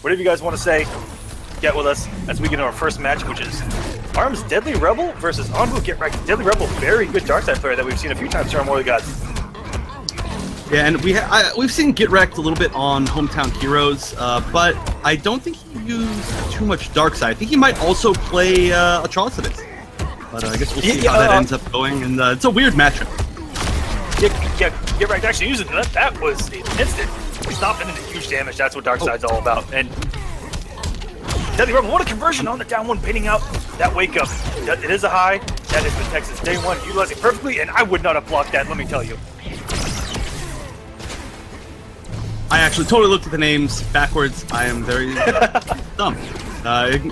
Whatever you guys want to say, get with us as we get into our first match, which is Arm's Deadly Rebel versus ANBU Getreked. Deadly Rebel, very good Darkseid player that we've seen a few times here on More of the Gods. Yeah, and we've seen Getreked a little bit on Hometown Heroes, but I don't think he used too much Darkseid. I think he might also play Atrocitus. But I guess we'll see how that ends up going, and it's a weird matchup. Getreked actually using that. That was an instant stop and into huge damage. That's what Darkseid's all about. And Deadly Rebel, what a conversion on the down one, pinning out that wake up. It is a high. That has been Texas day one, utilizing perfectly, and I would not have blocked that, let me tell you. I actually totally looked at the names backwards. I am very dumb.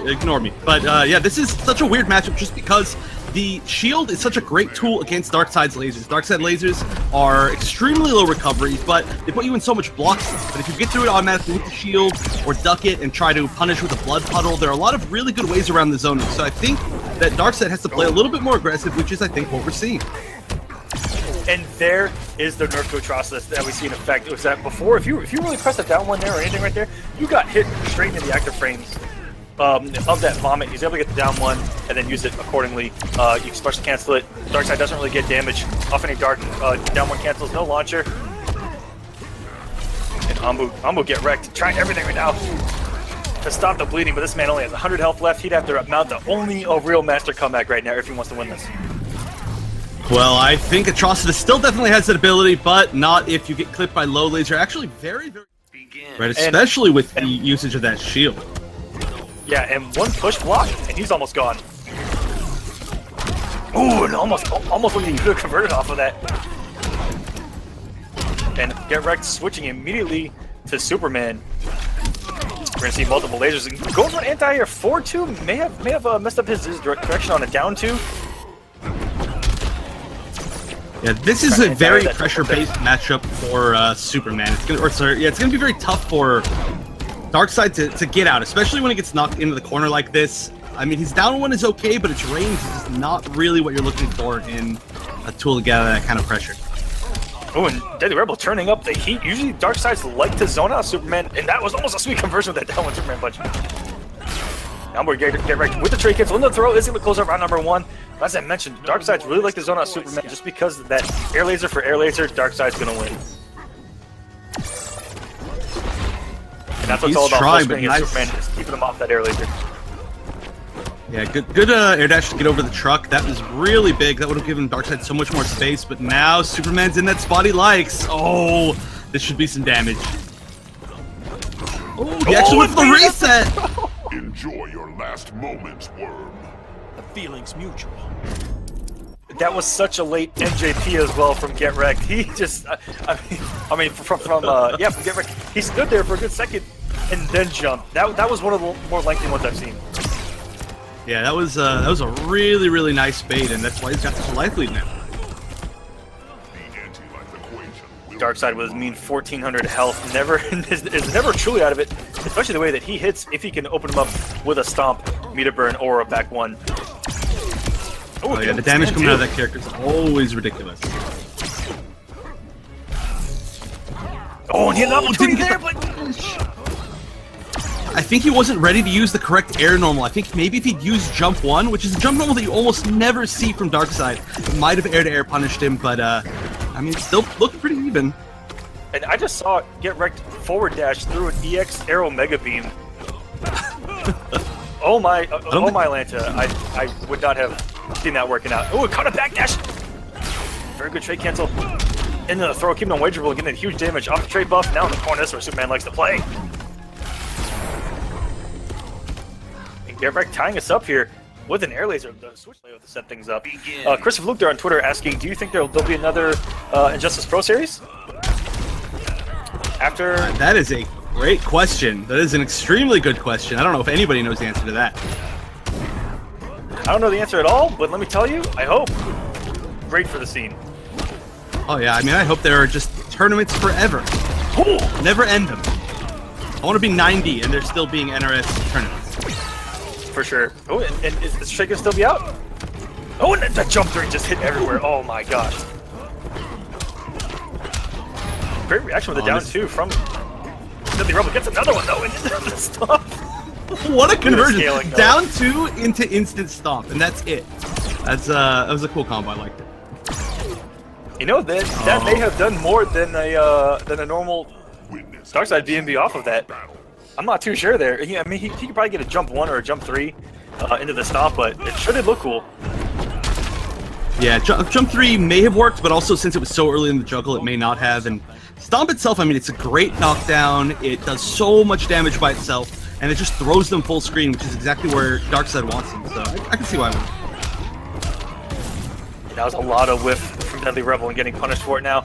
Ignore me. But yeah, this is such a weird matchup just because the shield is such a great tool against Darkseid's lasers. Darkseid lasers are extremely low recovery, but they put you in so much block space. But if you get through it automatically with the shield, or duck it and try to punish with a blood puddle, there are a lot of really good ways around the zoning. So I think that Darkseid has to play a little bit more aggressive, which is, I think, what we're seeing. And there is the nerf to Atrocitus that we see in effect. It was that before, if you really press the down one there or anything right there, you got hit straight into the active frames of that vomit. He's able to get the down one and then use it accordingly. You can special cancel it. Darkseid doesn't really get damage off any down one cancels, no launcher. And ANBU Getreked, trying everything right now to stop the bleeding, but this man only has 100 health left. He'd have to mount the only real master comeback right now if he wants to win this. Well, I think Atrocitus still definitely has that ability, but not if you get clipped by low laser. Actually, very right, especially with the usage of that shield. Yeah, and one push block, and he's almost gone. Ooh, and almost when he could have converted off of that. And Getreked switching immediately to Superman. We're gonna see multiple lasers. Going for an anti-air 4-2 may have messed up his direction on a down 2. Yeah, this is a very pressure-based matchup for Superman. It's gonna be very tough for Darkseid to get out, especially when he gets knocked into the corner like this. I mean, his down one is okay, but its range is just not really what you're looking for in a tool to get out of that kind of pressure. Oh, and Deadly Rebel turning up the heat. Usually Darkseid's like to zone out Superman, and that was almost a sweet conversion with that down one Superman punch. Now we're Getreked with the trade cancel in the throw. Is going to close out round number 1. As I mentioned, Darkseid's really like to zone out Superman just because of that air laser for air laser. Darkseid's going to win. And that's what it's all about. Nice. Superman is keeping him off that air laser. Yeah, good air dash to get over the truck. That was really big. That would have given Darkseid so much more space. But now Superman's in that spot he likes. Oh, this should be some damage. Oh, he actually went for the reset. Enjoy your last moments, Worm. The feeling's mutual. That was such a late NJP as well from Getreked. He just, from Getreked, he stood there for a good second and then jumped. That was one of the more lengthy ones I've seen. Yeah, that was a really nice bait, and that's why he's got such a life lead now. Darkseid with his mean 1400 health is never truly out of it, especially the way that he hits. If he can open him up with a stomp, meter burn, or a back one. Oh yeah, the damage coming out of that character is always ridiculous. Oh, and he had an opportunity there, but I think he wasn't ready to use the correct air normal. I think maybe if he'd used jump 1, which is a jump normal that you almost never see from Darkseid, it might have air-to-air punished him, but I mean, it still looked pretty even. And I just saw Getreked forward dash through an EX Arrow Mega Beam. Oh my Lanta, I would not have seen that working out. Oh, it caught a backdash! Very good trade cancel. Into the throw, keeping on wagerable, getting huge damage off the trade buff. Now in the corner, that's where Superman likes to play. And Getreked tying us up here with an air laser. The switch layout to set things up. Christopher Luke there on Twitter asking, do you think there'll be another Injustice Pro Series? After... That is a great question. That is an extremely good question. I don't know if anybody knows the answer to that. I don't know the answer at all, but let me tell you, I hope. Great for the scene. Oh yeah, I mean, I hope there are just tournaments forever. Never end them. I want to be 90 and there's still being NRS tournaments. For sure. Oh, and is the Shake gonna still be out? Oh, and that jump three just hit everywhere. Oh my gosh. Great reaction with the down two from Deadly Rebel gets another one though, and the stomp. What a conversion! Scaling, Down 2 into instant stomp, and that's it. That was a cool combo. I liked it. You know that may have done more than a normal Darkseid BNB off of that. I'm not too sure there. Yeah, I mean, he could probably get a jump 1 or a jump 3 into the stomp, but it should look cool. Yeah, jump 3 may have worked, but also since it was so early in the juggle, it may not have. And stomp itself, I mean, it's a great knockdown. It does so much damage by itself, and it just throws them full screen, which is exactly where Darkseid wants them. So I can see why. That was a lot of whiff from Deadly Rebel and getting punished for it now.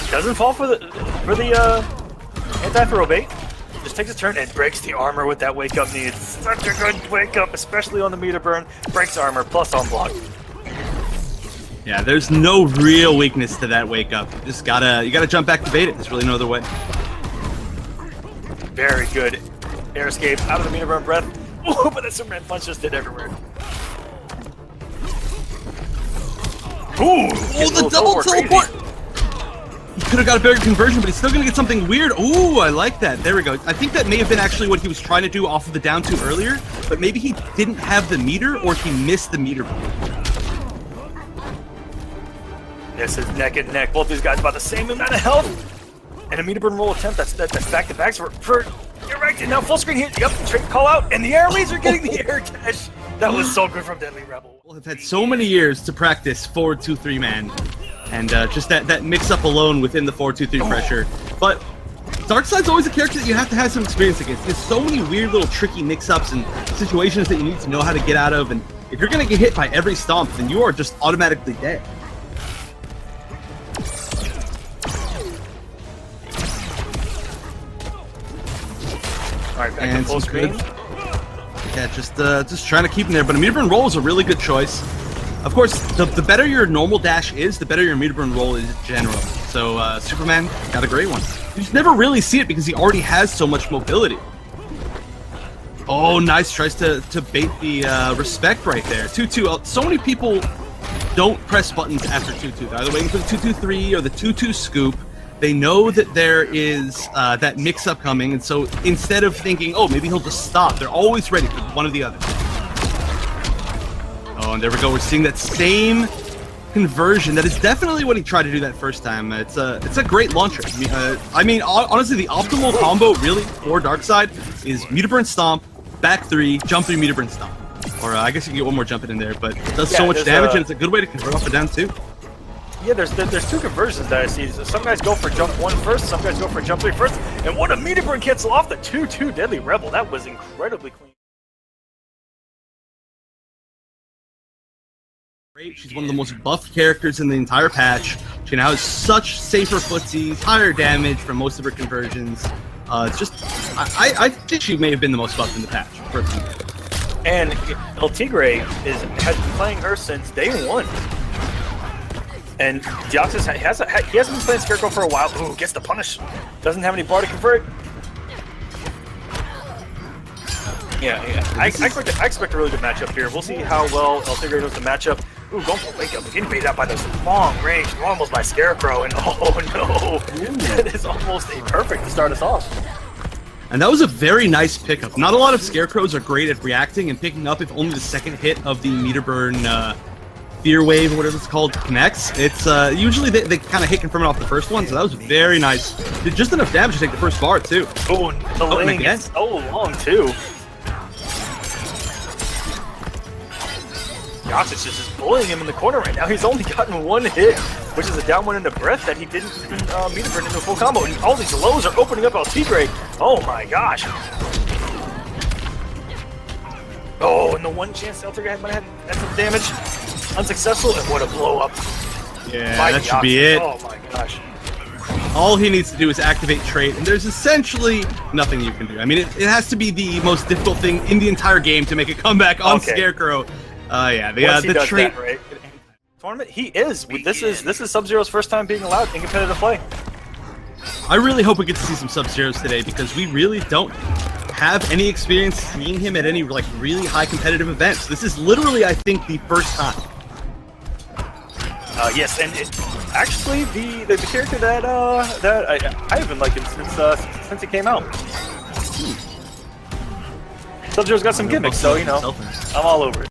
Doesn't fall for the anti-throw bait. Just takes a turn and breaks the armor with that wake-up knee. It's such a good wake-up, especially on the meter burn. Breaks armor, plus on block. Yeah, there's no real weakness to that wake-up. You gotta jump back to bait it. There's really no other way. Very good air escape out of the meter burn breath. Ooh, but that Superman punch just did everywhere. Ooh, the double teleport! He could have got a bigger conversion, but he's still going to get something weird. Ooh, I like that. There we go. I think that may have been actually what he was trying to do off of the down 2 earlier, but maybe he didn't have the meter, or he missed the meter. This is neck and neck. Both these guys about the same amount of health. And a meter burn roll attempt. That's back to back for Erected. Now full screen hit. Yep, straight call out. And the air laser getting the air dash. That was so good from Deadly Rebel. Well, I've had so many years to practice forward 2-3 man. And just that mix-up alone within the 4-2-3 pressure. But Darkseid's always a character that you have to have some experience against. There's so many weird little tricky mix-ups and situations that you need to know how to get out of. And if you're going to get hit by every stomp, then you are just automatically dead. Alright, back to full screen. Yeah, just trying to keep him there. But a meter burn roll is a really good choice. Of course, the better your normal dash is, the better your meter burn roll is generally. So Superman got a great one. You just never really see it because he already has so much mobility. Oh, nice. Tries to bait the respect right there. 2-2. So many people don't press buttons after 2-2. They're either waiting for the 2-2-3 or the 2-2 scoop. They know that there is that mix-up coming, and so instead of thinking, oh, maybe he'll just stop, they're always ready for one or the other. Oh, and there we go. We're seeing that same conversion. That is definitely what he tried to do that first time. It's a great launcher. I mean, honestly, the optimal combo really for Darkseid is meter burn stomp, back 3, jump 3, meter burn stomp. Or I guess you can get one more jump in there, but it does so much damage, and it's a good way to convert off and down too. Yeah, there's 2 conversions that I see. Some guys go for jump 1 first, some guys go for jump 3 first, and what a meter burn cancel off the 2-2 Deadly Rebel. That was incredibly clean. Great. She's one of the most buffed characters in the entire patch. She now has such safer footsies, higher damage from most of her conversions. It's just, I think she may have been the most buffed in the patch, personally. And Eltigre has been playing her since day 1. And Deoxys he hasn't been playing Scarecrow for a while. Ooh, gets the punish. Doesn't have any bar to convert. Yeah. I expect a really good matchup here. We'll see how well Eltigre does the matchup. Ooh, going for wake up. Getting baited out by those long range normals by Scarecrow. And oh no, that is almost a perfect to start us off. And that was a very nice pickup. Not a lot of Scarecrows are great at reacting and picking up if only the second hit of the meter burn Fear Wave or whatever it's called connects. It's usually they kind of hit confirm it off the first one, so that was very nice. Did just enough damage to take the first bar too. Oh, the lane is so long too. Gosh, it's just bullying him in the corner right now. He's only gotten 1 hit, which is a down 1 into breath that he didn't meter burn into a full combo. And all these lows are opening up Eltigre. Oh my gosh. Oh, and the one chance Eltigre might have had some damage. Unsuccessful, and what a blow up. Yeah, that should be it. Oh my gosh. All he needs to do is activate trait, and there's essentially nothing you can do. I mean, it has to be the most difficult thing in the entire game to make a comeback on Scarecrow. Yeah, the trait. That, right? Tournament, he is. This is Sub-Zero's first time being allowed in competitive play. I really hope we get to see some Sub-Zeros today because we really don't have any experience seeing him at any like really high competitive events. This is literally, I think, the first time. Yes, and actually the character that I have been liking since since it came out. Sub-Zero's got some gimmicks, so you know, I'm all over it.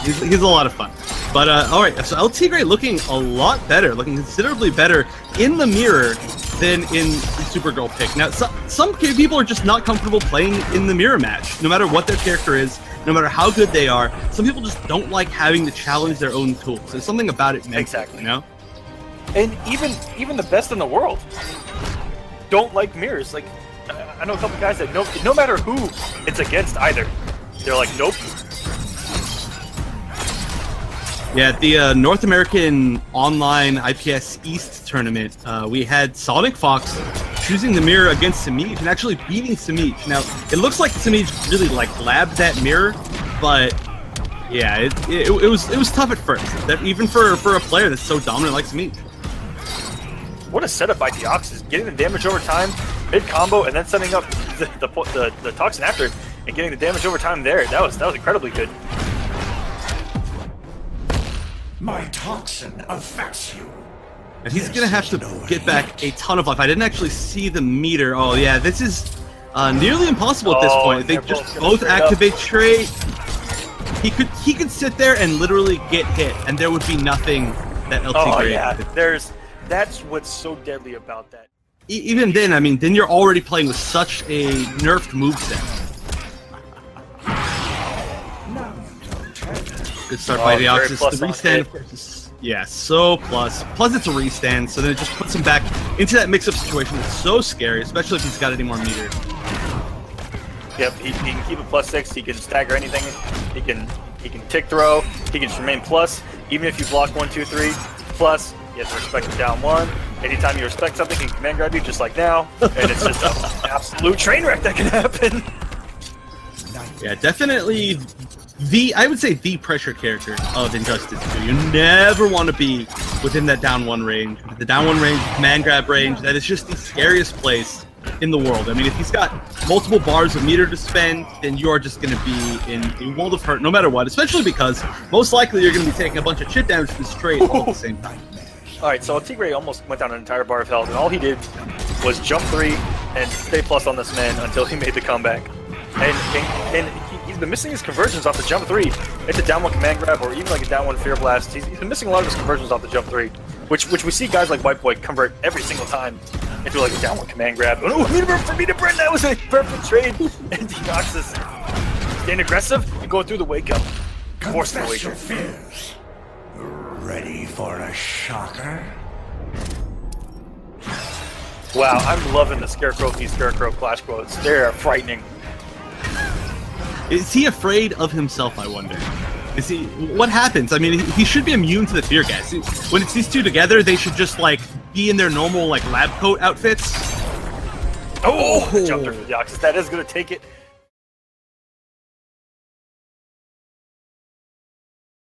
He's a lot of fun. But all right, so Eltigre looking a lot better, looking considerably better in the mirror than in the Supergirl pick. Now, some people are just not comfortable playing in the mirror match, no matter what their character is, no matter how good they are. Some people just don't like having to challenge their own tools. There's something about it mentally, exactly. You know? And even the best in the world don't like mirrors. Like, I know a couple guys that no matter who it's against either, they're like, nope. Yeah, at the North American Online IPS East tournament, we had Sonic Fox choosing the mirror against Semiij and actually beating Semiij. Now, it looks like Semiij really like labbed that mirror, but yeah, it was tough at first. That even for a player that's so dominant like Semiij. What a setup by Deoxys, getting the damage over time, mid combo, and then setting up the toxin after and getting the damage over time there. That was incredibly good. My toxin affects you. And he's gonna have to get back a ton of life. I didn't actually see the meter. Oh yeah, this is nearly impossible at this point. They just both activate straight. He could sit there and literally get hit, and there would be nothing that Eltigre Oh yeah, that's what's so deadly about that. Even then, I mean, then you're already playing with such a nerfed moveset. Good start by Deoxys. The restand, of course, is, yeah, so plus. Plus it's a restand, so then it just puts him back into that mix-up situation that's so scary, especially if he's got any more meter. Yep, he can keep it +6, he can stagger anything, he can tick throw, he can just remain plus, even if you block 1, 2, 3, plus, you have to respect the down 1. Anytime you respect something, he can command grab you just like now, and it's just an absolute train wreck that can happen. Yeah, definitely I would say the pressure character of Injustice 2. You never want to be within that down 1 range. The down 1 range, command grab range, that is just the scariest place in the world. I mean, if he's got multiple bars of meter to spend, then you are just going to be in a world of hurt no matter what, especially because most likely you're going to be taking a bunch of chip damage from straight all at the same time. Alright, so Eltigre almost went down an entire bar of health, and all he did was jump 3 and stay plus on this man until he made the comeback. And he's been missing his conversions off the jump 3 into down 1 command grab or even like a down 1 fear blast. He's been missing a lot of his conversions off the jump 3, which we see guys like White Boy convert every single time into like a down 1 command grab. Oh, for me to burn, that was a perfect trade. And Deoxys staying aggressive and going through the wake up. Forcing the wake up. Fears. Ready for a shocker? Wow, I'm loving the Scarecrow v Scarecrow clash quotes. They're frightening. Is he afraid of himself, I wonder? Is he? What happens? I mean, he should be immune to the fear gas. When it's these two together, they should just, like, be in their normal, like, lab coat outfits. Oh! Jumped for Deoxys. That is going to take it.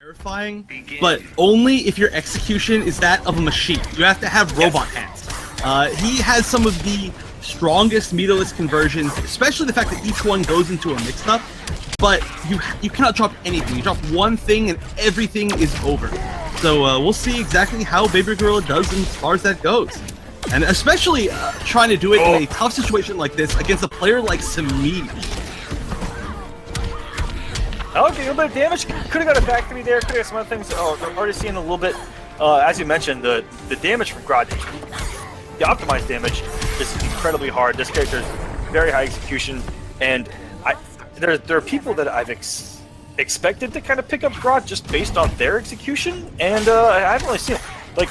Terrifying, but only if your execution is that of a machine. You have to have robot hands. He has some of the strongest meterless conversions, especially the fact that each one goes into a mix-up, but you cannot drop anything. You drop one thing and everything is over. So we'll see exactly how Baby Gorilla does as far as that goes. And especially trying to do it in a tough situation like this against a player like Semiij. Okay, a little bit of damage. Could have got a back 3 there. Could have got some other things. Oh, we're already seeing a little bit. As you mentioned, the damage from Grodd, the optimized damage is incredibly hard. This character is very high execution, and there are people that I've expected to kind of pick up Grodd just based on their execution, and I haven't really seen it. Like,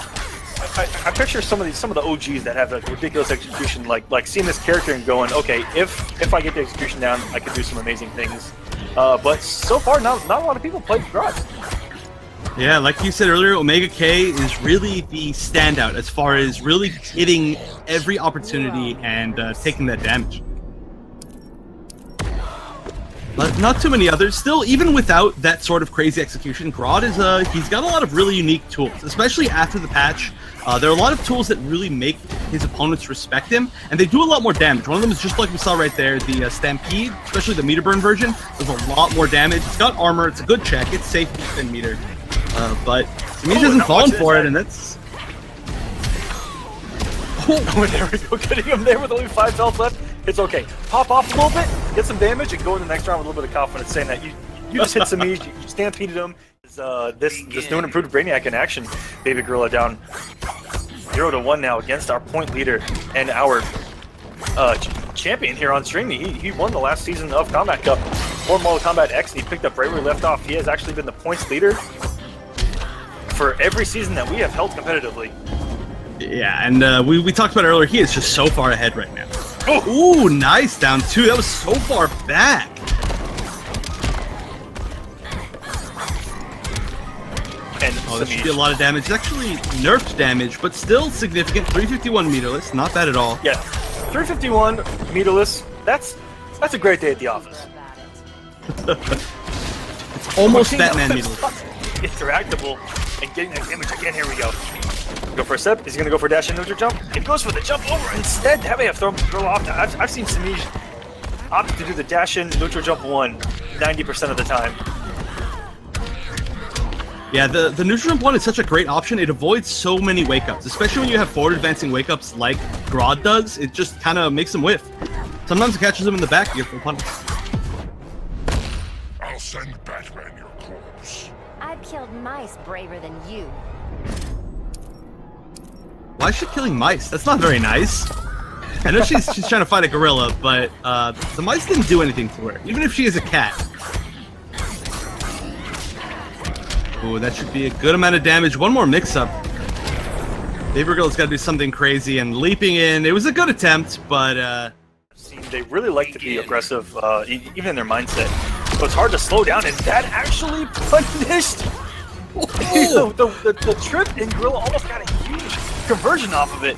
I picture some of the OGs that have like ridiculous execution, like seeing this character and going, okay, if I get the execution down, I could do some amazing things. But so far, not a lot of people played Grodd. Yeah, like you said earlier, Omega K is really the standout as far as really hitting every opportunity and taking that damage. But not too many others. Still, even without that sort of crazy execution, Grodd is he's got a lot of really unique tools, especially after the patch. There are a lot of tools that really make his opponents respect him, and they do a lot more damage. One of them is just like we saw right there, the Stampede, especially the meter burn version, does a lot more damage. It's got armor, it's a good check, it's safe to defend meter. But Semiij hasn't fallen for it, and that's... Oh, there we go, getting him there with only 5 health left. It's okay. Pop off a little bit, get some damage, and go in the next round with a little bit of confidence, saying that you just hit Semiij, you stampeded him. This new and improved Brainiac in action. Baby Gorilla down 0-1 now against our point leader and our champion here on stream. He won the last season of Combat Cup for Mortal Kombat X, and he picked up right where he left off. He has actually been the points leader for every season that we have held competitively. Yeah, and we talked about it earlier, he is just so far ahead right now. Oh, ooh, nice, down 2. That was so far back. And oh, that should be a lot of damage. It's actually nerfed damage, but still significant. 351 meterless, not bad at all. Yeah, 351 meterless. That's a great day at the office. It's almost Batman meterless. Interactable and getting that damage again. Here we go. Go for a step. Is he going to go for a dash and neutral jump? He goes for the jump over instead. That may have thrown him off. I've seen Semiij opt to do the dash in neutral jump 1 90% of the time. Yeah, the neutral jump 1 is such a great option. It avoids so many wake-ups, especially when you have forward advancing wake-ups like Grodd does. It just kind of makes him whiff. Sometimes it catches him in the back to get full punish. I'll send Batman your corpse. I've killed mice braver than you. Why is she killing mice? That's not very nice. I know she's trying to fight a gorilla, but the mice didn't do anything to her, even if she is a cat. Ooh, that should be a good amount of damage. One more mix-up. Baby Girl's got to do something crazy, and leaping in. It was a good attempt, but they really like to be aggressive, even in their mindset. So it's hard to slow down, and that actually punished. the trip in Gorilla almost got a huge conversion off of it.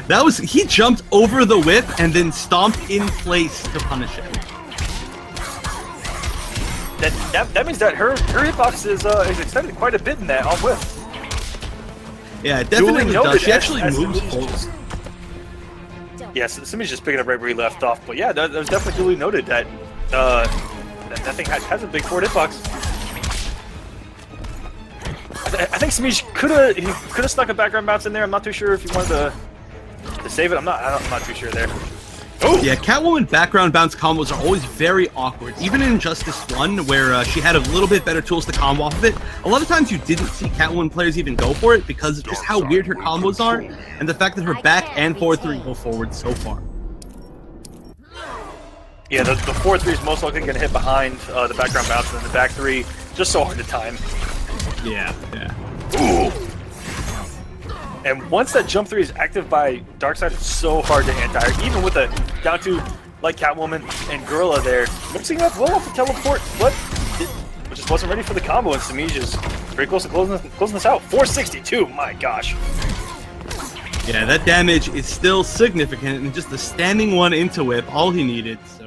That was, he jumped over the whip and then stomped in place to punish it. That means that her hitbox is extended quite a bit in that on whip. Yeah, it definitely does. She actually moves forward. Yes, Semiij's just picking up right where he left off. But yeah, that was definitely duly noted that that thing has a big forward hitbox. I think Semiij could have stuck a background bounce in there. I'm not too sure if he wanted to save it. I'm not too sure there. Oh! Yeah, Catwoman background bounce combos are always very awkward. Even in Injustice 1, where she had a little bit better tools to combo off of it, a lot of times you didn't see Catwoman players even go for it because of just how weird her combos are, and the fact that her back and forward 3 go forward so far. Yeah, the forward 3 is most likely going to hit behind the background bounce, and the back 3 just so hard to time. Yeah. Ooh. And once that jump 3 is active by Darkseid, it's so hard to anti-air, even with a down 2 like Catwoman and Gorilla there. Mixing up well off the teleport, but it just wasn't ready for the combo, and Semiij is very close to closing this out. 462, my gosh. Yeah, that damage is still significant, and just the standing 1 into whip, all he needed, so...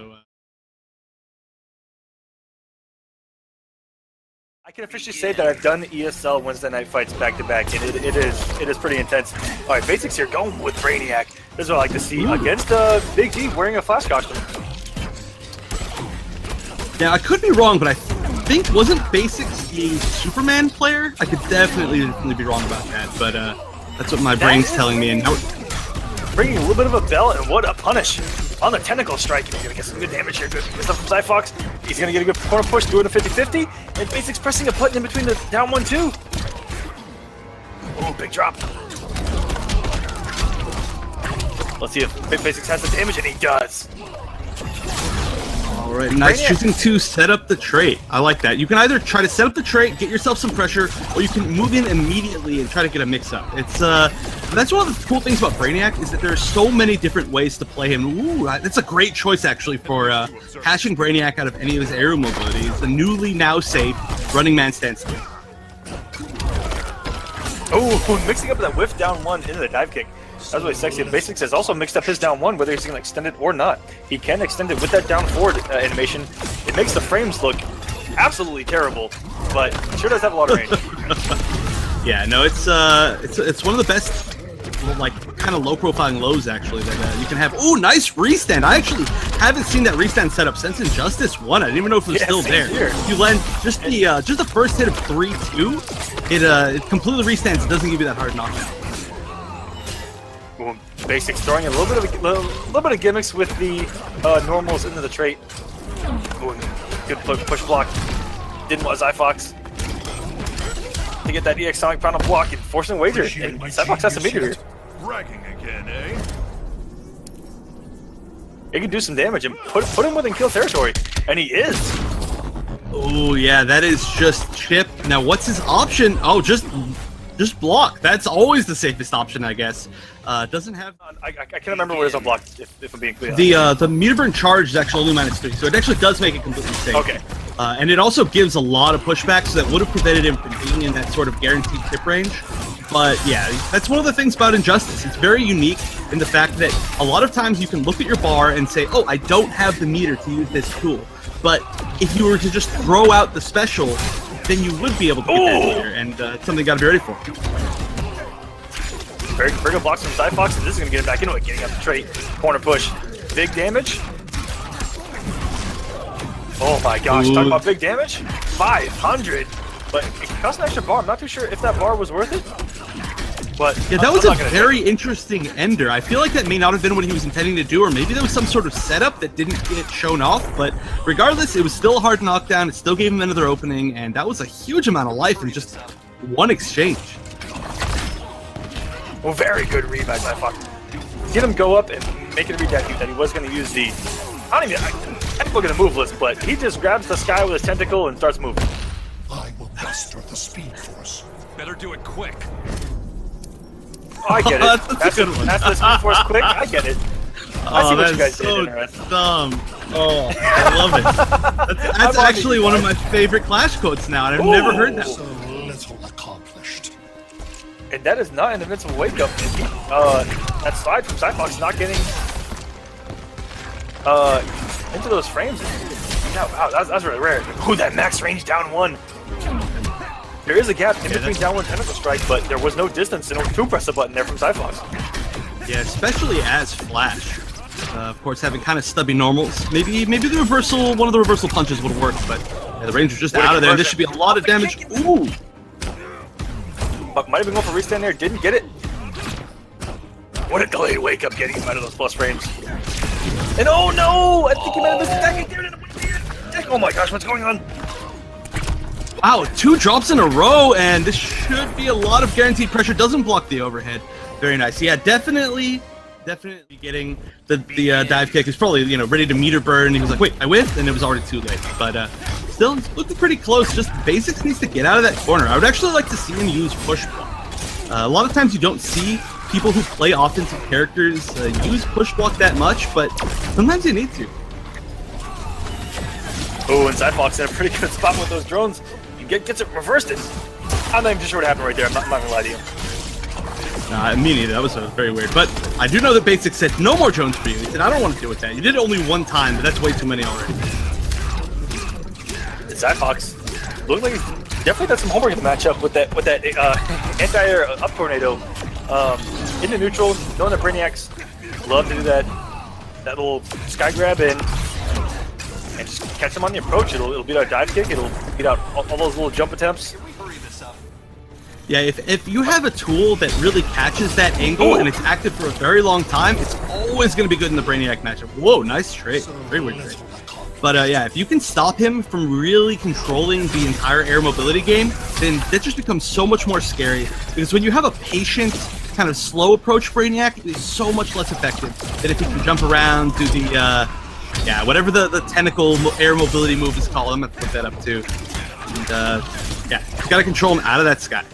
I can officially say that I've done ESL Wednesday night fights back-to-back, and it is pretty intense. All right, Basics here going with Brainiac. This is what I like to see against Big G wearing a Flash costume. Now, I could be wrong, but I think, wasn't Basics a Superman player? I could definitely be wrong about that, but that's what my brain's telling me. And bringing a little bit of a bell, and what a punish on the tentacle strike. He's going to get some good damage here. Good stuff from Zyphox. He's going to get a good corner push, doing a 50-50, and Basics pressing a button in between the down 1, 2. Oh, big drop. Let's see if Basics has the damage, and he does. Alright, nice choosing to set up the trait. I like that. You can either try to set up the trait, get yourself some pressure, or you can move in immediately and try to get a mix-up. It's that's one of the cool things about Brainiac, is that there are so many different ways to play him. Ooh, that's a great choice, actually, for hashing Brainiac out of any of his aerial mobility. It's the newly now safe Running Man standstill. Oh, mixing up that whiff down 1 into the dive kick. That's really sexy. And Basics has also mixed up his down 1, whether he's going to extend it or not. He can extend it with that down forward animation. It makes the frames look absolutely terrible, but it sure does have a lot of range. Yeah, no, it's one of the best, like, kind of low-profiling lows, actually, that you can have. Ooh, nice restand! I actually haven't seen that restand setup since Injustice 1. I didn't even know if it was still there. Here. You land just the first hit of 3-2, it completely restands. It doesn't give you that hard knockdown. Basics throwing a little bit of gimmicks with the normals into the trait. Ooh, good push block. Didn't want Zyphox to get that EX Sonic Pound block and forcing a wager. And Zyphox has some meter here. Bragging again, eh? He can do some damage and put him within kill territory, and he is. Oh yeah, that is just chip. Now what's his option? Oh, just block. That's always the safest option, I guess. Doesn't have. I can't remember what is on block. If I'm being clear. The meter burn charge is actually only -3, so it actually does make it completely safe. Okay. And it also gives a lot of pushback, so that would have prevented him from being in that sort of guaranteed tip range. But yeah, that's one of the things about Injustice. It's very unique in the fact that a lot of times you can look at your bar and say, oh, I don't have the meter to use this tool. But if you were to just throw out the special, then you would be able to get that meter, and it's something you got to be ready for. Very good blocks from Zyphox, and this is going to get him back into it, getting up the trait. Corner push. Big damage. Oh my gosh, talking about big damage? 500! But it cost an extra bar. I'm not too sure if that bar was worth it. But yeah, that was a very interesting ender. I feel like that may not have been what he was intending to do, or maybe there was some sort of setup that didn't get shown off. But regardless, it was still a hard knockdown. It still gave him another opening, and that was a huge amount of life in just one exchange. Well, very good read by Zyphox. Get him go up and make it a read that he was going to use the... I didn't look at the move list, but he just grabs the sky with his tentacle and starts moving. I will master the Speed Force. Better do it quick. Oh, I get it. That's a good one. That's the Speed Force quick. I get it. I see what you guys so did. Dumb. Oh, I love it. That's actually one of my favorite Clash quotes now, and I've never heard that So one. little accomplished. And that is not an invincible wake up. That slide from Zyphox not getting into those frames. Wow, that's really rare. Ooh, that max range down one. There is a gap in between down one tentacle strike, but there was no distance and to press a button there from Zyphox. Yeah, especially as Flash. Of course, having kind of stubby normals. Maybe the reversal, one of the reversal punches would work, but yeah, the range was just out of there. This should be a lot of damage. Ooh! But might have been going for restand there, didn't get it. What a delayed wake up getting him out of those plus frames. And oh no! I think he might have missed attack. Oh my gosh, what's going on? Wow, 2 drops in a row, and this should be a lot of guaranteed pressure. Doesn't block the overhead. Very nice. Yeah, definitely getting the dive kick. He's probably, ready to meter burn. He was like, wait, I whiffed, and it was already too late. But still, it's looking pretty close. Just Basics needs to get out of that corner. I would actually like to see him use push block. A lot of times you don't see people who play offensive characters use push block that much, but sometimes you need to. Oh, and Zyphox in a pretty good spot with those drones. He gets it reversed it. I'm not even sure what happened right there. I'm not gonna lie to you. Nah, me neither. That was very weird. But I do know that Basics said no more drones for you. He said, I don't want to deal with that. You did it only one time, but that's way too many already. Zyphox looked like he definitely did some homework in the matchup with that anti-air up tornado into neutral. Knowing that Brainiacs love to do that little sky grab and just catch him on the approach. It'll beat out dive kick. It'll beat out all those little jump attempts. Yeah, if you have a tool that really catches that angle and it's active for a very long time, it's always going to be good in the Brainiac matchup. Whoa, nice trade. Very weird trade. But yeah, if you can stop him from really controlling the entire air mobility game, then that just becomes so much more scary. Because when you have a patient, kind of slow approach Brainiac, it's so much less effective than if he can jump around, do the, yeah, whatever the tentacle air mobility move is called. I'm going to put that up too. And yeah, you got to control him out of that sky.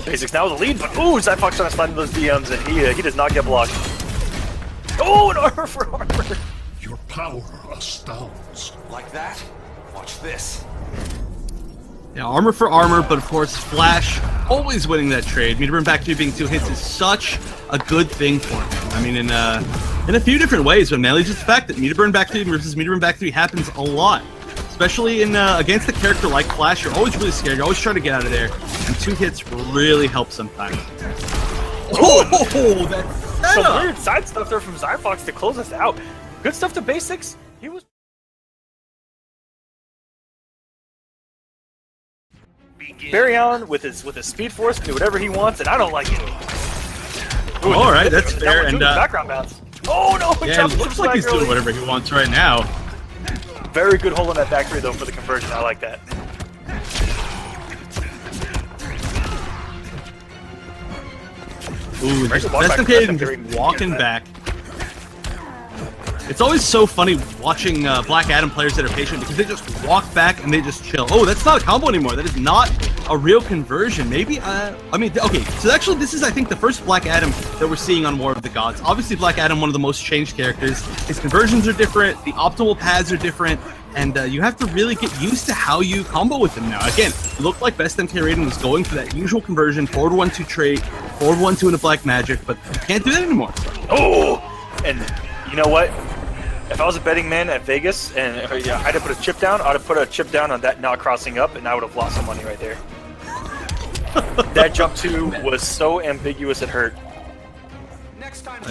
Basics now with the lead, but ooh, Zyphox trying to slide into those DMs, and he does not get blocked. Oh, an armor for armor! Your power astounds. Like that? Watch this. Yeah, armor for armor, but of course, Flash always winning that trade. Meter burn back 2 being 2 hits is such a good thing for him. I mean, in a few different ways, but mainly just the fact that meter burn back 2 versus meter burn back 3 happens a lot. Especially in against a character like Flash, you're always really scared. You're always trying to get out of there, and 2 hits really help sometimes. Oh, that's some weird side stuff there from Zyphox to close us out. Good stuff to Basics. He was Barry Allen with his Speed Force can do whatever he wants, and I don't like it. Ooh, All right, that's that fair. one And too, background bounce. Oh no! yeah, it looks like he's doing whatever he wants right now. Very good hold on that back three though for the conversion. I like that. Ooh, Right, just walk back, Best Best just walking back. It's always so funny watching Black Adam players that are patient because they just walk back and they just chill. Oh, that's not a combo anymore. That is not a real conversion. Maybe, I mean, okay, so actually this is, I think, the first Black Adam that we're seeing on War of the Gods. Obviously, Black Adam, one of the most changed characters. His conversions are different, the optimal paths are different, and you have to really get used to how you combo with him now. Again, it looked like Best MK Raiden was going for that usual conversion, forward 1-2 trait, forward 1-2 into Black Magic, but you can't do that anymore. Oh, and you know what? If I was a betting man at Vegas and I'd have put a chip down, I'd have put a chip down on that not crossing up, and I would have lost some money right there. That jump 2 was so ambiguous it hurt. Next time.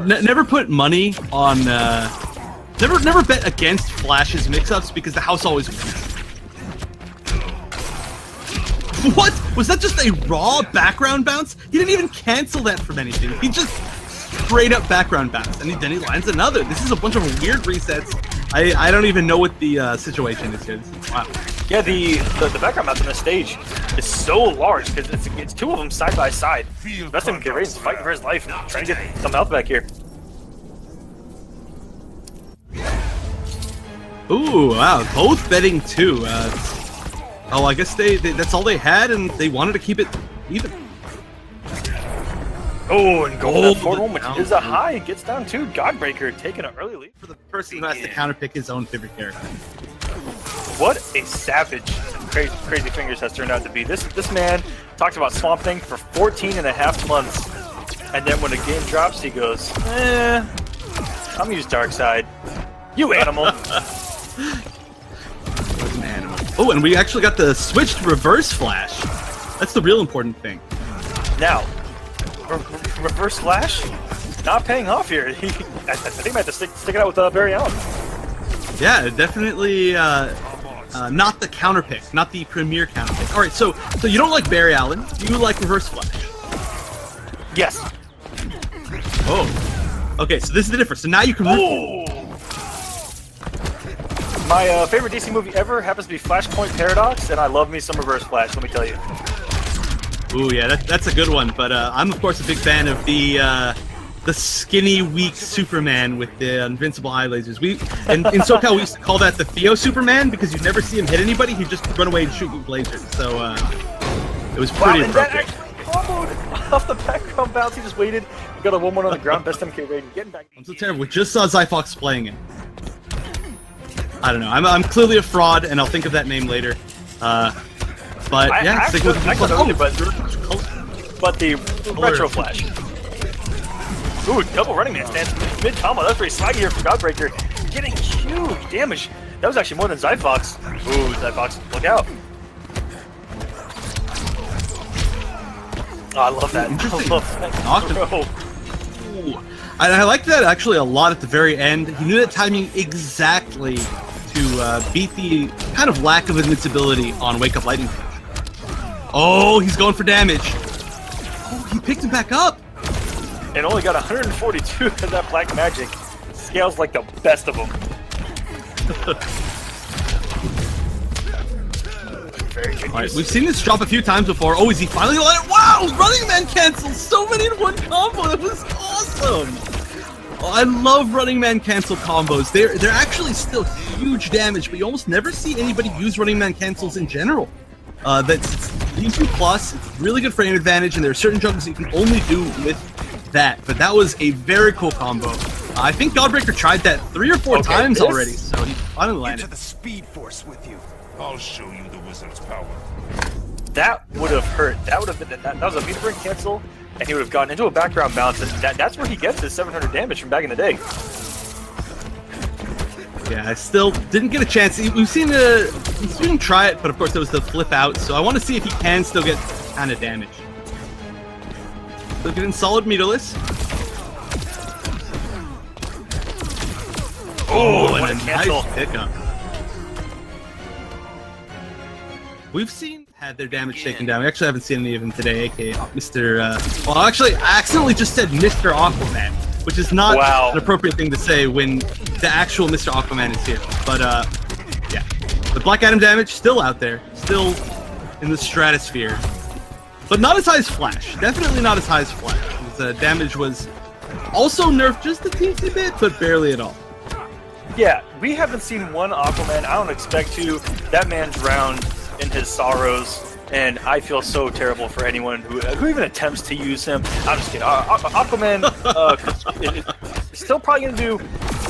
Never put money on. Never bet against Flash's mix-ups because the house always wins. What? Was that just a raw background bounce? He didn't even cancel that from anything. He just straight up background bounce, and then he lands another. This is a bunch of weird resets. I don't even know what the situation is here. Wow. Yeah, the background bounce on this stage is so large because it's two of them side by side. Best MK Raiden's fighting for his life, trying to get some health back here. Ooh, wow, both betting 2. Oh, I guess that's all they had, and they wanted to keep it even. Oh, and gold forward one, which is a high, gets down 2. Godbreaker taking an early lead For the person who has to counterpick his own favorite character. What a savage Crazy Fingers has turned out to be. This man talked about Swamp Thing for 14.5 months, and then when the game drops, he goes, I'm gonna use Darkseid. You animal. An animal. Oh, and we actually got the switch to Reverse Flash. That's the real important thing. Now, Reverse Flash, not paying off here. I think I might have to stick it out with Barry Allen. Yeah, definitely not the counter pick, not the premier counter pick. All right, so you don't like Barry Allen, you like Reverse Flash. Yes. Oh. Okay, so this is the difference. So now you can. Oh. My favorite DC movie ever happens to be Flashpoint Paradox, and I love me some Reverse Flash. Let me tell you. Ooh, yeah, that's a good one. But I'm of course a big fan of the skinny, weak Superman with the invincible eye lasers. In SoCal we used to call that the Theo Superman because you'd never see him hit anybody. He'd just run away and shoot with lasers. So it was pretty appropriate. Comboed off the background bounce. He just waited. He got a 1-1 on the ground. Best MK Raiden getting back. I'm so terrible. We just saw Zyphox playing it. I don't know. I'm clearly a fraud, and I'll think of that name later. But yeah, stick with but the Retro Flash. Ooh, double running man stance mid combo. That's pretty swaggy here for Godbreaker. Getting huge damage. That was actually more than Zyphox. Ooh, Zyphox, look out. Oh, I love that. I love that. Ooh. I like that actually a lot at the very end. He knew that timing exactly to beat the kind of lack of invincibility on Wake Up Lightning. Oh, he's going for damage. Oh, he picked him back up. And only got 142 because that Black Magic scales like the best of them. Very good. All right, we've seen this drop a few times before. Oh, is he finally let it? Wow, Running Man cancels so many in one combo. That was awesome. Oh, I love Running Man cancel combos. They're actually still huge damage, but you almost never see anybody use Running Man cancels in general. That's D2 plus. It's really good for aim advantage, and there are certain juggles you can only do with that. But that was a very cool combo. I think Godbreaker tried that 3 or 4 times already, so he finally landed. Into the Speed Force with you. I'll show you the wizard's power. That would have hurt. That would have been that was a meter break cancel, and he would have gotten into a background bounce, and that's where he gets his 700 damage from back in the day. Yeah, I still didn't get a chance. We've seen him try it, but of course there was the flip out, so I want to see if he can still get kind of damage. Still getting solid meterless. Oh, and a nice pickup. We've seen had their damage taken down. We actually haven't seen any of them today, aka Mr. Well, actually, I accidentally just said Mr. Aquaman, which is not an appropriate thing to say when the actual Mr. Aquaman is here. But, yeah. The Black Adam damage still out there, still in the stratosphere. But not as high as Flash. Definitely not as high as Flash. The damage was also nerfed just a teensy bit, but barely at all. Yeah, we haven't seen one Aquaman. I don't expect to. That man drowned in his sorrows, and I feel so terrible for anyone who even attempts to use him. I'm just kidding. Aquaman is still probably going to do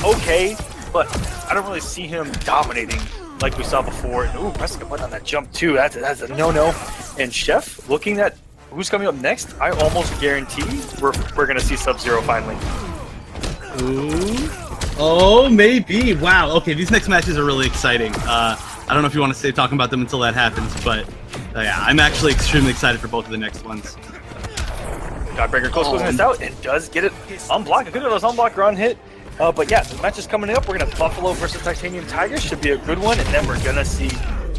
okay, but I don't really see him dominating like we saw before. And, ooh, pressing a button on that jump too. That's a no-no. And Chef, looking at who's coming up next, I almost guarantee we're going to see Sub-Zero finally. Ooh. Oh, maybe. Wow. Okay, these next matches are really exciting. I don't know if you want to stay talking about them until that happens, but yeah, I'm actually extremely excited for both of the next ones. Godbreaker closing this out and does get it unblocked. Good those unblock ground hit. But yeah, the match is coming up. We're going to Buffalo versus Titaniumtigerzz. Should be a good one. And then we're going to see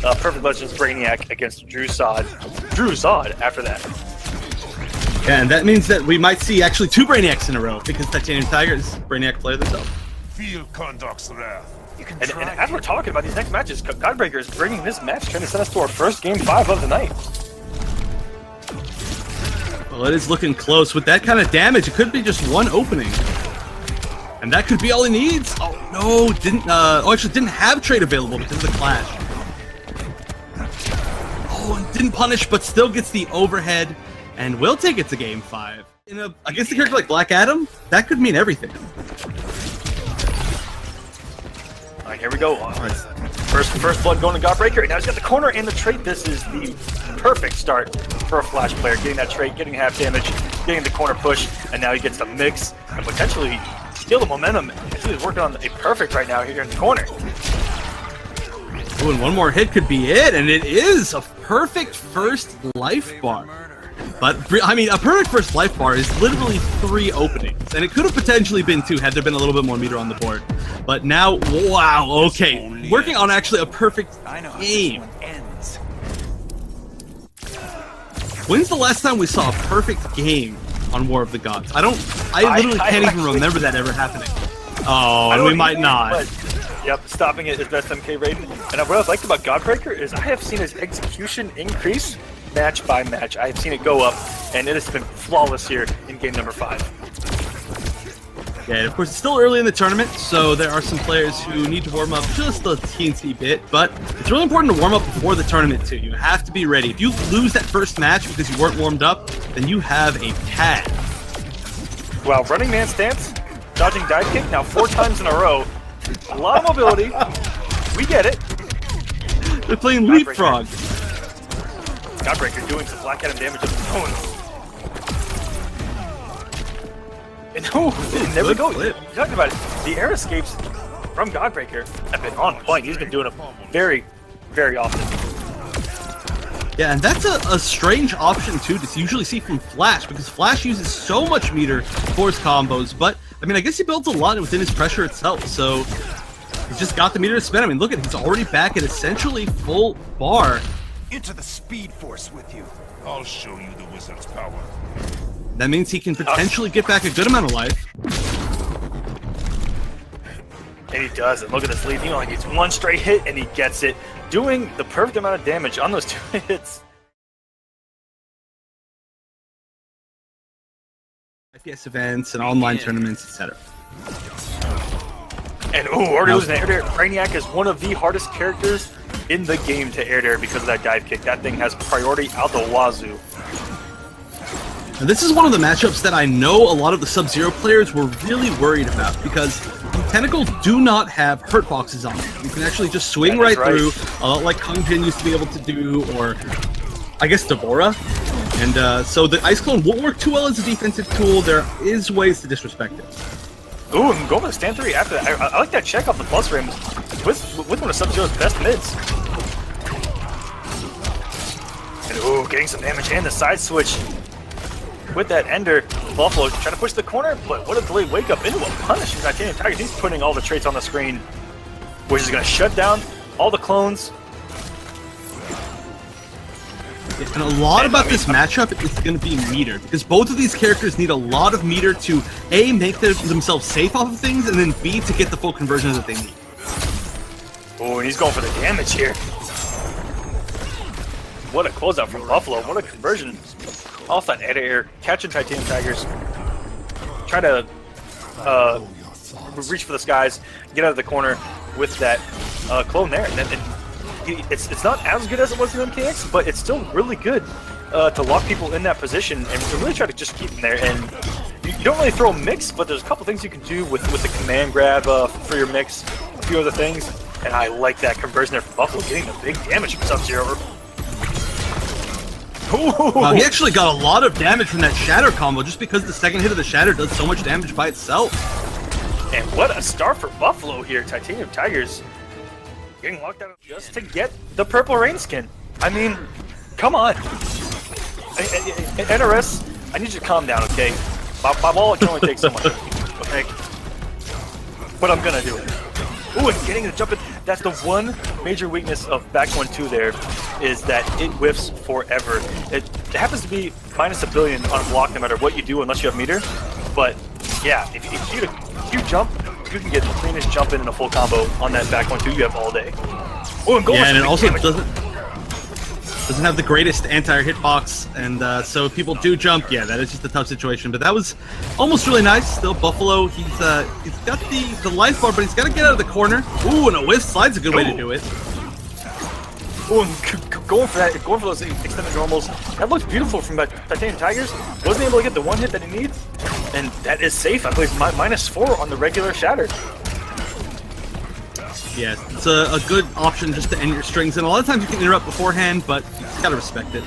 Perfect Legends Brainiac against Drew Zod after that. Yeah, and that means that we might see actually 2 Brainiacs in a row because Titaniumtigerzz Brainiac player themselves. Feel Conduct's wrath. And as we're talking about these next matches, Godbreaker is bringing this match, trying to send us to our first Game 5 of the night. Well, it is looking close. With that kind of damage, it could be just one opening. And that could be all he needs. Oh, no, actually didn't have trade available because of the clash. Oh, and didn't punish, but still gets the overhead, and will take it to Game 5. Against a character like Black Adam, that could mean everything. All right, here we go. First blood going to Godbreaker, and now he's got the corner and the trait. This is the perfect start for a Flash player. Getting that trait, getting half damage, getting the corner push, and now he gets the mix and potentially steal the momentum. He's working on a perfect right now here in the corner. Ooh, and one more hit could be it, and it is a perfect first life bar. But, I mean, a perfect first life bar is literally 3 openings, and it could have potentially been 2 had there been a little bit more meter on the board. But now, wow, okay, working on actually a perfect game. When's the last time we saw a perfect game on War of the Gods? I literally can't even remember that ever happening. Oh, and we might not. But, yep, stopping it is best MK Raiden. And what I've liked about Godbreaker is I have seen his execution increase match by match. I have seen it go up, and it has been flawless here in game number 5. Yeah, and of course, it's still early in the tournament, so there are some players who need to warm up just a teensy bit, but it's really important to warm up before the tournament, too. You have to be ready. If you lose that first match because you weren't warmed up, then you have a pad. Well, running man stance, dodging dive kick, now 4 times in a row. A lot of mobility. We get it. They're playing leapfrog. Godbreaker doing some Black Adam damage of his own. And there we go. You talked about it. The air escapes from Godbreaker have been on point. He's been doing it very, very often. Yeah, and that's a strange option, too, to usually see from Flash, because Flash uses so much meter for his combos, but, I mean, I guess he builds a lot within his pressure itself, so he's just got the meter to spend. I mean, look at it, he's already back at essentially full bar. Into the Speed Force with you. I'll show you the wizard's power. That means he can potentially get back a good amount of life. And he does. And look at this lead. He only needs 1 straight hit, and he gets it. Doing the perfect amount of damage on those 2 hits. IPS events and online tournaments, etc. And already losing air dare. Brainiac is one of the hardest characters in the game to air dare because of that dive kick. That thing has priority out the wazoo. Now, this is one of the matchups that I know a lot of the Sub-Zero players were really worried about because Tentacles do not have hurt boxes on them. You can actually just swing right through, a lot like Kung Jin used to be able to do, or I guess Deborah. And so the Ice Clone won't work too well as a defensive tool. There is ways to disrespect it. Ooh, and go for the stand 3 after that. I like that check off the plus frames with one of Sub-Zero's best mids. And ooh, getting some damage and the side switch. With that ender, Buffalo trying to push the corner, but what a delayed wake up into a punish from Titaniumtigerzz. He's putting all the traits on the screen, which is going to shut down all the clones. And a lot about this matchup is going to be meter, because both of these characters need a lot of meter to A, make themselves safe off of things, and then B, to get the full conversion that they need. Oh, and he's going for the damage here. What a closeout from Buffalo. What a conversion off that air, catching Titaniumtigerzz. Try to reach for the skies, get out of the corner with that clone there. And it's not as good as it was in MKX, but it's still really good to lock people in that position and to really try to just keep them there. And you don't really throw a mix, but there's a couple things you can do with the command grab for your mix, a few other things. And I like that conversion there from Buffalo, getting the big damage from Sub-Zero. Wow, he actually got a lot of damage from that Shatter combo, just because the second hit of the Shatter does so much damage by itself. And what a start for Buffalo here. Titaniumtigerzz getting locked out just to get the Purple Rain skin. I mean, come on. NRS, I need you to calm down, okay? My wallet can only take so much, okay? But I'm gonna do it. Ooh, and getting the jump in. That's the one major weakness of back 1-2 there, is that it whiffs forever. It happens to be minus a billion on a block no matter what you do unless you have meter. But yeah, if you jump, you can get the cleanest jump in a full combo on that back 1-2 you have all day. Oh, and yeah, and it also doesn't have the greatest anti-air hitbox, and so if people do jump, yeah, that is just a tough situation. But that was almost really nice. Still, Buffalo, he's got the life bar, but he's got to get out of the corner. Ooh, and a whiff slide's a good way to do it. Ooh, and going for those extended normals. That looks beautiful from Titaniumtigerzz. Wasn't able to get the one hit that he needs, and that is safe. I believe -4 on the regular Shatter. Yeah, it's a good option just to end your strings, and a lot of times you can interrupt beforehand, but you just gotta respect it.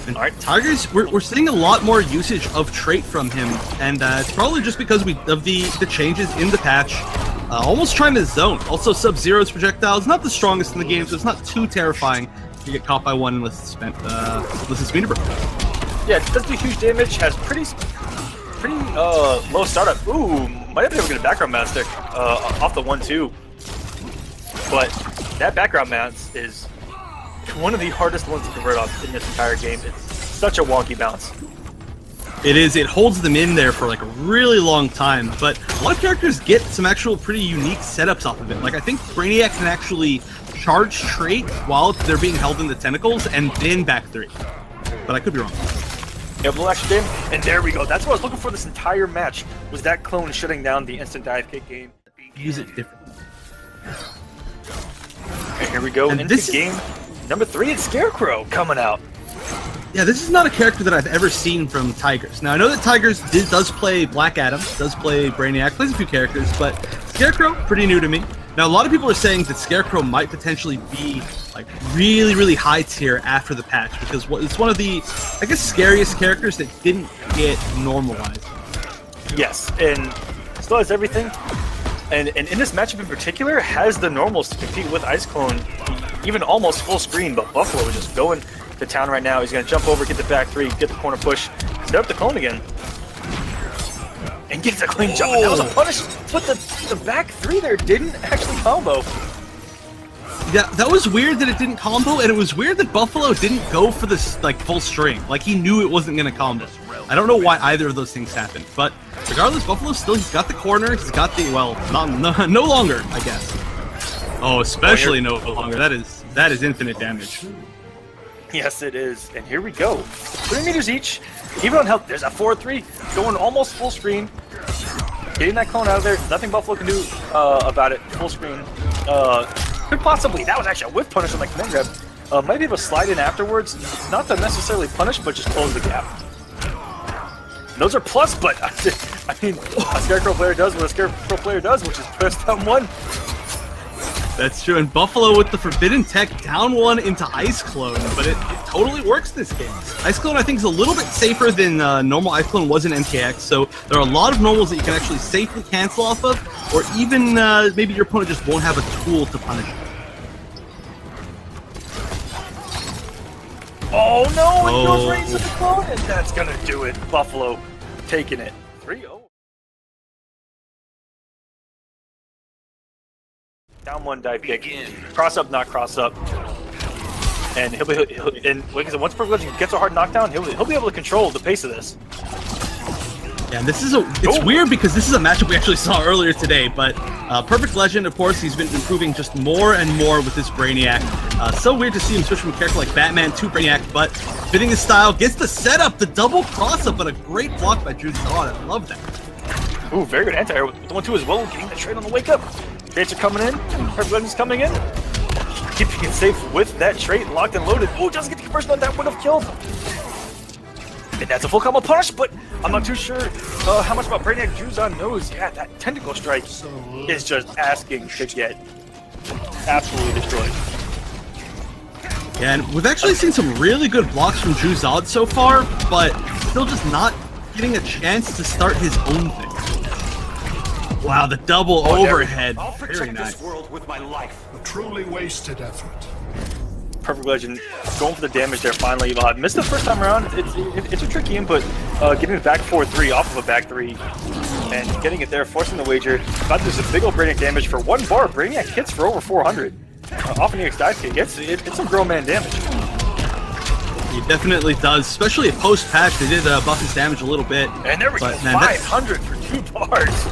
And all right, Tigers, we're seeing a lot more usage of trait from him, and it's probably just because of the changes in the patch. Almost trying to zone. Also, Sub-Zero's projectile is not the strongest in the game, so it's not too terrifying if you get caught by one unless it's meter broke. Yeah, it does do huge damage. Has pretty low startup. Ooh, might have been able to get a background bounce there off the 1-2. But that background bounce is one of the hardest ones to convert off in this entire game. It's such a wonky bounce. It is. It holds them in there for like a really long time, but a lot of characters get some actual pretty unique setups off of it. Like, I think Brainiac can actually charge trait while they're being held in the tentacles and then back 3. But I could be wrong. Yeah, a little extra game, and there we go. That's what I was looking for this entire match, was that clone shutting down the instant dive kick game. Use it differently. And here we go and into game number 3. It's Scarecrow coming out. Yeah, this is not a character that I've ever seen from Tigers. Now, I know that Tigers does play Black Adam, does play Brainiac, plays a few characters, but Scarecrow, pretty new to me. Now, a lot of people are saying that Scarecrow might potentially be like really, really high tier after the patch, because it's one of the, I guess, scariest characters that didn't get normalized. Yes, and still has everything. And in this matchup in particular, has the normals to compete with Ice Clone, even almost full screen, but Buffalo is just going to town right now. He's going to jump over, get the back 3, get the corner push, set up the clone again. And gets a clean jump, and that was a punish, but the back 3 there didn't actually combo. Yeah, that was weird that it didn't combo, and it was weird that Buffalo didn't go for this like full string. Like, he knew it wasn't going to combo. I don't know why either of those things happened, but regardless, Buffalo he's got the corner, he's got the, well, no longer, I guess. Oh, especially no longer. That is infinite damage. Yes, it is. And here we go. 3 meters each. Even on health, there's a 4-3 going almost full screen. Getting that clone out of there. Nothing Buffalo can do about it. Full screen. Could possibly, that was actually a whiff punish on the command grab. Might be able to slide in afterwards. Not to necessarily punish, but just close the gap. Those are plus, but I mean, a Scarecrow player does what a Scarecrow player does, which is press down 1. That's true, and Buffalo with the Forbidden Tech down 1 into Ice Clone, but it totally works this game. Ice Clone, I think, is a little bit safer than normal Ice Clone was in MKX, so there are a lot of normals that you can actually safely cancel off of, or even maybe your opponent just won't have a tool to punish you. Oh no, it goes right into the clone, and that's gonna do it. Buffalo taking it. 3-0. down one dive kick, cross up, not cross up, and he'll and like I said, once Perfect Legend gets a hard knockdown, he'll be able to control the pace of this. Yeah, and this is it's weird because this is a matchup we actually saw earlier today, but Perfect Legend, of course, he's been improving just more and more with this Brainiac. So weird to see him switch from a character like Batman to Brainiac, but fitting his style, gets the setup, the double cross-up, but a great block by Drew Zod. I love that. Ooh, very good anti-air with the 1-2 as well, getting the trade on the wake-up. Trades are coming in, Perfect Legend's coming in. Keeping it safe with that trait locked and loaded. Ooh, doesn't get the conversion on that, would have killed. And that's a full combo punish, but I'm not too sure how much about Brainiac Juzon knows. Yeah, that tentacle strike is just asking to get absolutely destroyed. Yeah, and we've actually seen some really good blocks from Drew Zod so far, but still just not getting a chance to start his own thing. Wow, the double overhead. I'll Very protect nice. this world with my life. A truly wasted effort. Perfect Legend going for the damage there finally. Missed the first time around. It's a tricky input. Getting the back 4-3 off of a back 3 and getting it there, forcing the wager. About to do some big old Brainiac damage for 1 bar. Brainiac hits for over 400. Off an EX dive kick. It's some grown man damage. He definitely does, especially at post-patch. They did buff his damage a little bit. And there we go, 500 for 2 bars.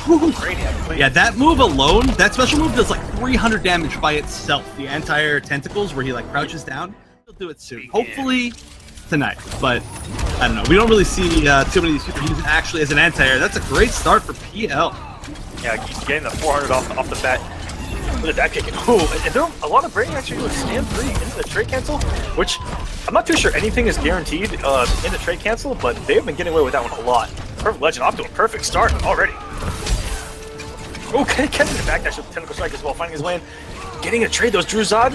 Brainiac, yeah, that move alone, that special move does like 300 damage by itself. The anti-air tentacles where he like crouches down. He'll do it soon. Hopefully tonight, but I don't know. We don't really see too many of these people use it actually as an anti-air. That's a great start for PL. Yeah, he's getting the 400 off the bat with a dive kick. Ooh, and there are a lot of Brainiac actually with stand 3 into the trade cancel, which I'm not too sure anything is guaranteed in the trade cancel, but they've been getting away with that one a lot. Perfect Legend off to a perfect start already. Okay, getting the backdash with the tentacle strike as well, finding his way in. Getting a trade, those Drew Zod,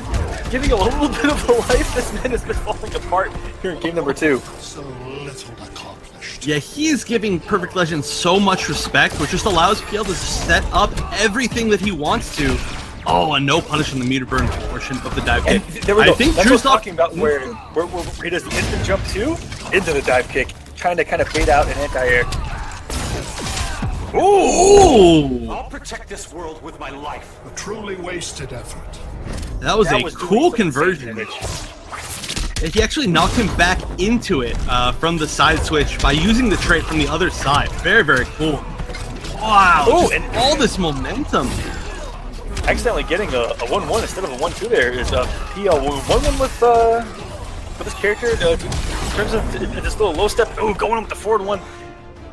giving a little bit of a life. This man has been falling apart here in game number 2. So little accomplished. Yeah, he is giving Perfect Legend so much respect, which just allows PL to set up everything that he wants to. Oh, and no punish on the meter burn portion of the dive kick. And there we go. I think that's Drew's what I'm talking about, where he does the instant jump 2 into the dive kick, trying to kind of bait out an anti-air. Ooh! I'll protect this world with my life. A truly wasted effort. That was a doing cool some conversion. insane damage. He actually knocked him back into it from the side switch by using the trait from the other side. Very, very cool. Wow! Oh, just and all this momentum. Accidentally getting a 1-1 instead of a 1-2 there is PL 1-1 with this character. In terms of this little low step, oh, going in with the 4-1.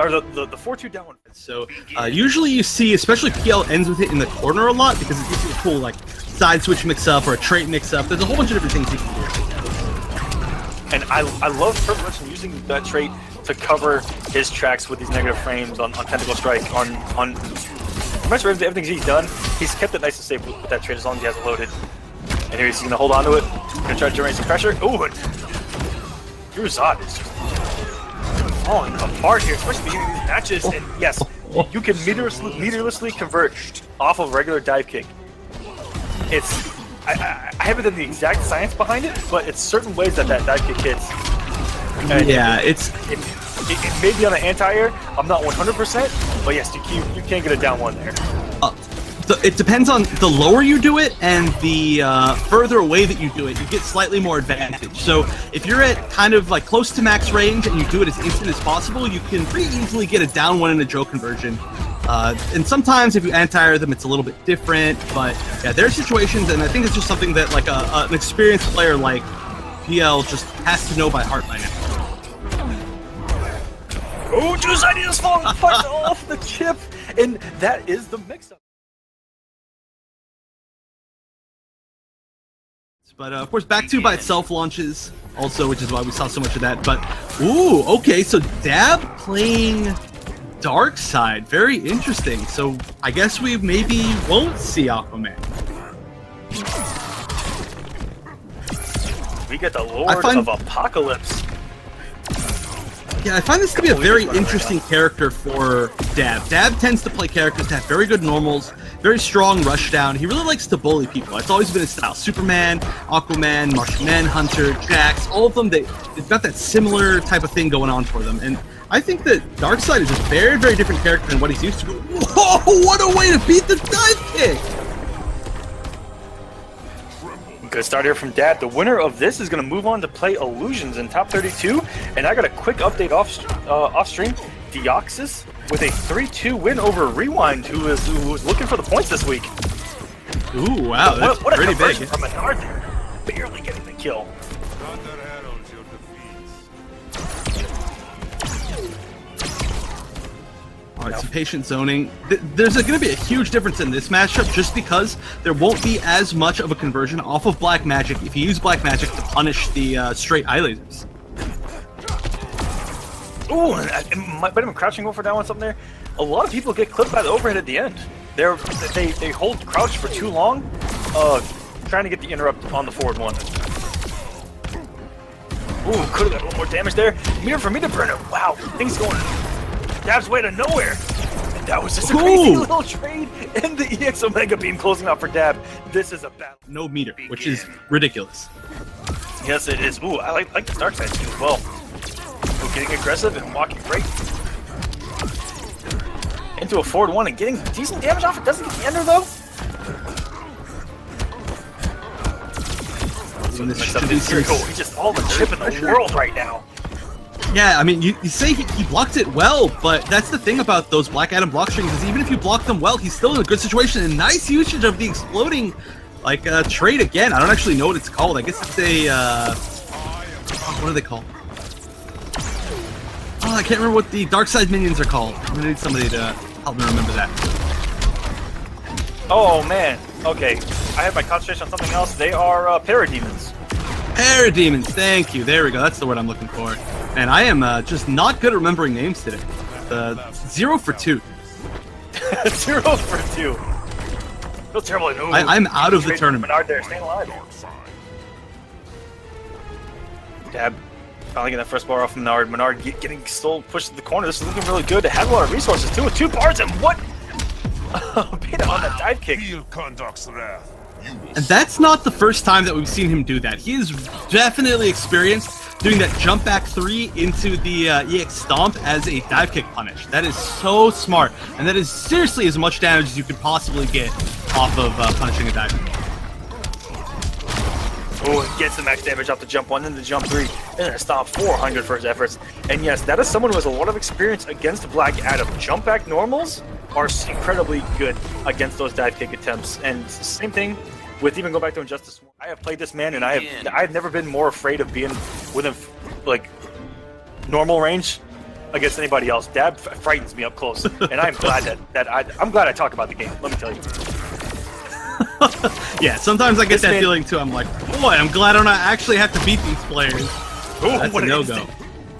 Or the 4-2 down one. So usually you see, especially PL ends with it in the corner a lot because it gives you a cool like side switch mix up or a trait mix up. There's a whole bunch of different things you can do. And I love Perfect Legend using that trait to cover his tracks with these negative frames on Tentacle Strike. On pretty much everything he's done, he's kept it nice and safe with that trait as long as he has it loaded. And here he's going to hold on to it. Going to try to generate some pressure. Ooh, and Drew Zod is just falling apart here, especially beginning of these matches. And yes, you can meterlessly convert off of regular dive kick. It's I haven't done the exact science behind it, but it's certain ways that dive kick hits. And yeah, it may be on an anti-air. I'm not 100%, but yes, you can get a down one there. It depends on the lower you do it and the further away that you do it, you get slightly more advantage. So if you're at kind of like close to max range and you do it as instant as possible, you can pretty easily get a down one in a Joe conversion. And sometimes if you anti-air them, it's a little bit different, but yeah, there are situations, and I think it's just something that like an experienced player like PL just has to know by heart by now. Oh, Drew's idea is falling apart off the chip, and that is the mix-up. But of course, back 2 by itself launches also, which is why we saw so much of that. But ooh, okay, so Dab playing Darkseid, very interesting. So I guess we maybe won't see Aquaman. We get the Lord of Apocalypse. Yeah, I find this to be a very interesting character for Dab. Dab tends to play characters that have very good normals, very strong rushdown. He really likes to bully people. It's always been his style. Superman, Aquaman, Martian Manhunter, Jax, all of them, they've got that similar type of thing going on for them. And I think that Darkseid is a very, very different character than what he's used to. Whoa, what a way to beat the dive kick! Good start here from Dad. The winner of this is going to move on to play Illusions in top 32. And I got a quick update off stream. Deoxys with a 3-2 win over Rewind, who was looking for the points this week. Ooh, wow, that's what a pretty big. conversion from MenaRD there. Barely getting the kill. Alright, some patient zoning. There's going to be a huge difference in this matchup just because there won't be as much of a conversion off of Black Magic if you use Black Magic to punish the straight iLuusions. Ooh, and might have been crouching over down on something there. A lot of people get clipped by the overhead at the end. They hold crouch for too long, trying to get the interrupt on the forward one. Ooh, could have got a little more damage there. Mirror for me to burn it. Wow, things going Dab's way to nowhere. And that was just a crazy little trade, and the EX Omega Beam closing out for Dab. This is a battle. No meter, which is ridiculous. Yes, it is. Ooh, I like the Darkseid too as well. Ooh, getting aggressive and walking great. Into a forward one and getting decent damage off. It doesn't get the ender though. He's just all the chip in the world right now. Yeah, I mean, you say he blocked it well, but that's the thing about those Black Adam block strings is even if you block them well, he's still in a good situation. And nice usage of the exploding, like, trade again. I don't actually know what it's called. I guess it's a, what are they called? Oh, I can't remember what the Darkseid minions are called. I'm gonna need somebody to help me remember that. Oh, man. Okay, I have my concentration on something else. They are parademons. Parademons, thank you. There we go. That's the word I'm looking for. And I am just not good at remembering names today. 0 for 2. 0 for 2. Feels terrible. I'm out of the tournament. MenaRD there, staying alive. Dab. Finally getting that first bar off MenaRD. MenaRD getting still pushed to the corner. This is looking really good. They have a lot of resources too with 2 bars and what? Beta on that dive kick. And that's not the first time that we've seen him do that. He is definitely experienced doing that jump back 3 into the EX Stomp as a dive kick punish. That is so smart, and that is seriously as much damage as you could possibly get off of punishing a dive kick. Oh, he gets the max damage off the jump 1, then the jump 3, and then a Stomp 400 for his efforts. And yes, that is someone who has a lot of experience against Black Adam. Jump back normals are incredibly good against those dive kick attempts. And same thing with even go back to Injustice. I have played this man, and I've never been more afraid of being within like normal range against anybody else. Dab frightens me up close, and I'm glad I'm glad I talk about the game. Let me tell you. Yeah, sometimes I get that feeling too. I'm like, boy, I'm glad I don't actually have to beat these players. Ooh, that's a no-go.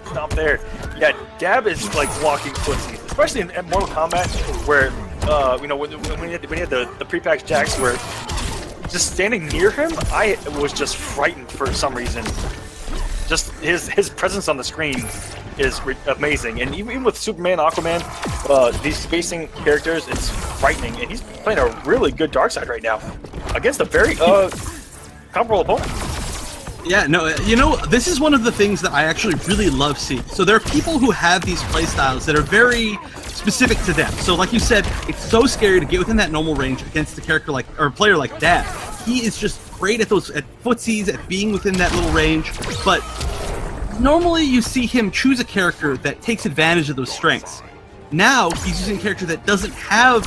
Stop there. Yeah, Dab is like walking footsies, especially in Mortal Kombat, where you know when he had the pre-packed jacks, where just standing near him, I was just frightened for some reason. Just his presence on the screen is amazing, and even with Superman, Aquaman, these spacing characters, it's frightening. And he's playing a really good Darkseid right now against a very comparable opponent. Yeah, no, you know, this is one of the things that I actually really love seeing. So there are people who have these playstyles that are very specific to them. So like you said, it's so scary to get within that normal range against a character like, or a player like Dab. He is just great at those, at footsies, at being within that little range, but normally you see him choose a character that takes advantage of those strengths. Now, he's using a character that doesn't have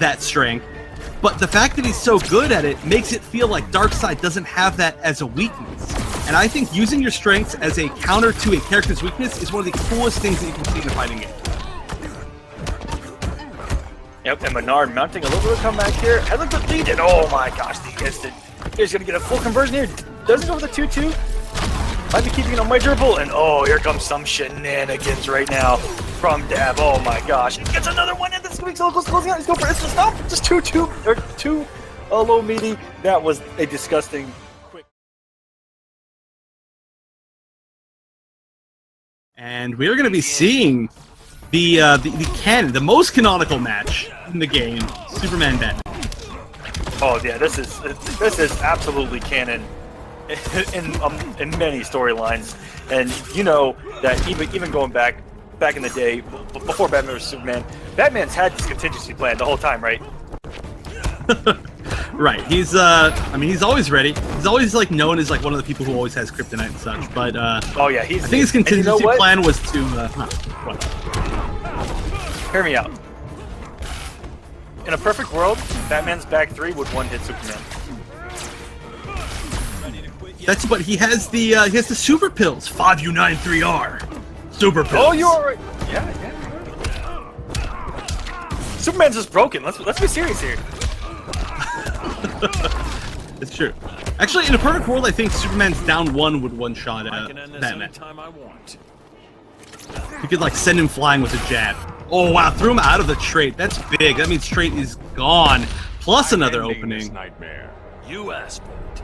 that strength, but the fact that he's so good at it makes it feel like Darkseid doesn't have that as a weakness. And I think using your strengths as a counter to a character's weakness is one of the coolest things that you can see in a fighting game. Yep, and MenaRD mounting a little bit of comeback here. Has a good lead, and oh my gosh, the instant. He's going to get a full conversion here. Doesn't go with a 2-2. Might be keeping it unmeasurable, and oh, here comes some shenanigans right now from Dab. Oh my gosh. He gets another one in. This week's closing out. He's going for instant stop. Just 2-2, or 2 low meaty. That was a disgusting quick. And we are going to be seeing the most canonical match in the game, Superman Batman. Oh yeah, this is absolutely canon in many storylines, and you know that even going back in the day before Batman vs Superman, Batman's had this contingency plan the whole time, right? Right. He's I mean, he's always ready. He's always like known as like one of the people who always has kryptonite and such. But oh yeah, he's. I think his contingency plan was to. What? Hear me out. In a perfect world, Batman's back 3 would one-hit Superman. That's what he has the super pills. 5U93R. Super pills. Oh, you're right. Yeah. Superman's just broken. Let's be serious here. It's true. Actually, in a perfect world, I think Superman's down 1 would one-shot Batman. You could like send him flying with a jab. Oh wow, threw him out of the trait. That's big. That means trait is gone. Plus another opening. Nightmare. You asked for it.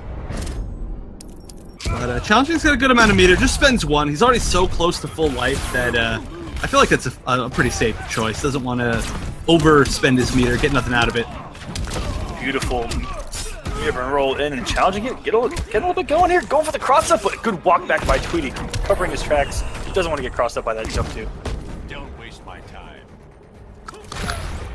But Challenging's got a good amount of meter. Just spends 1. He's already so close to full life that I feel like that's a pretty safe choice. Doesn't want to overspend his meter, get nothing out of it. Beautiful. We ever roll in and challenging it, get a little bit going here, going for the cross up, but a good walk back by Tweedy, covering his tracks. He doesn't want to get crossed up by that jump too. Don't waste my time.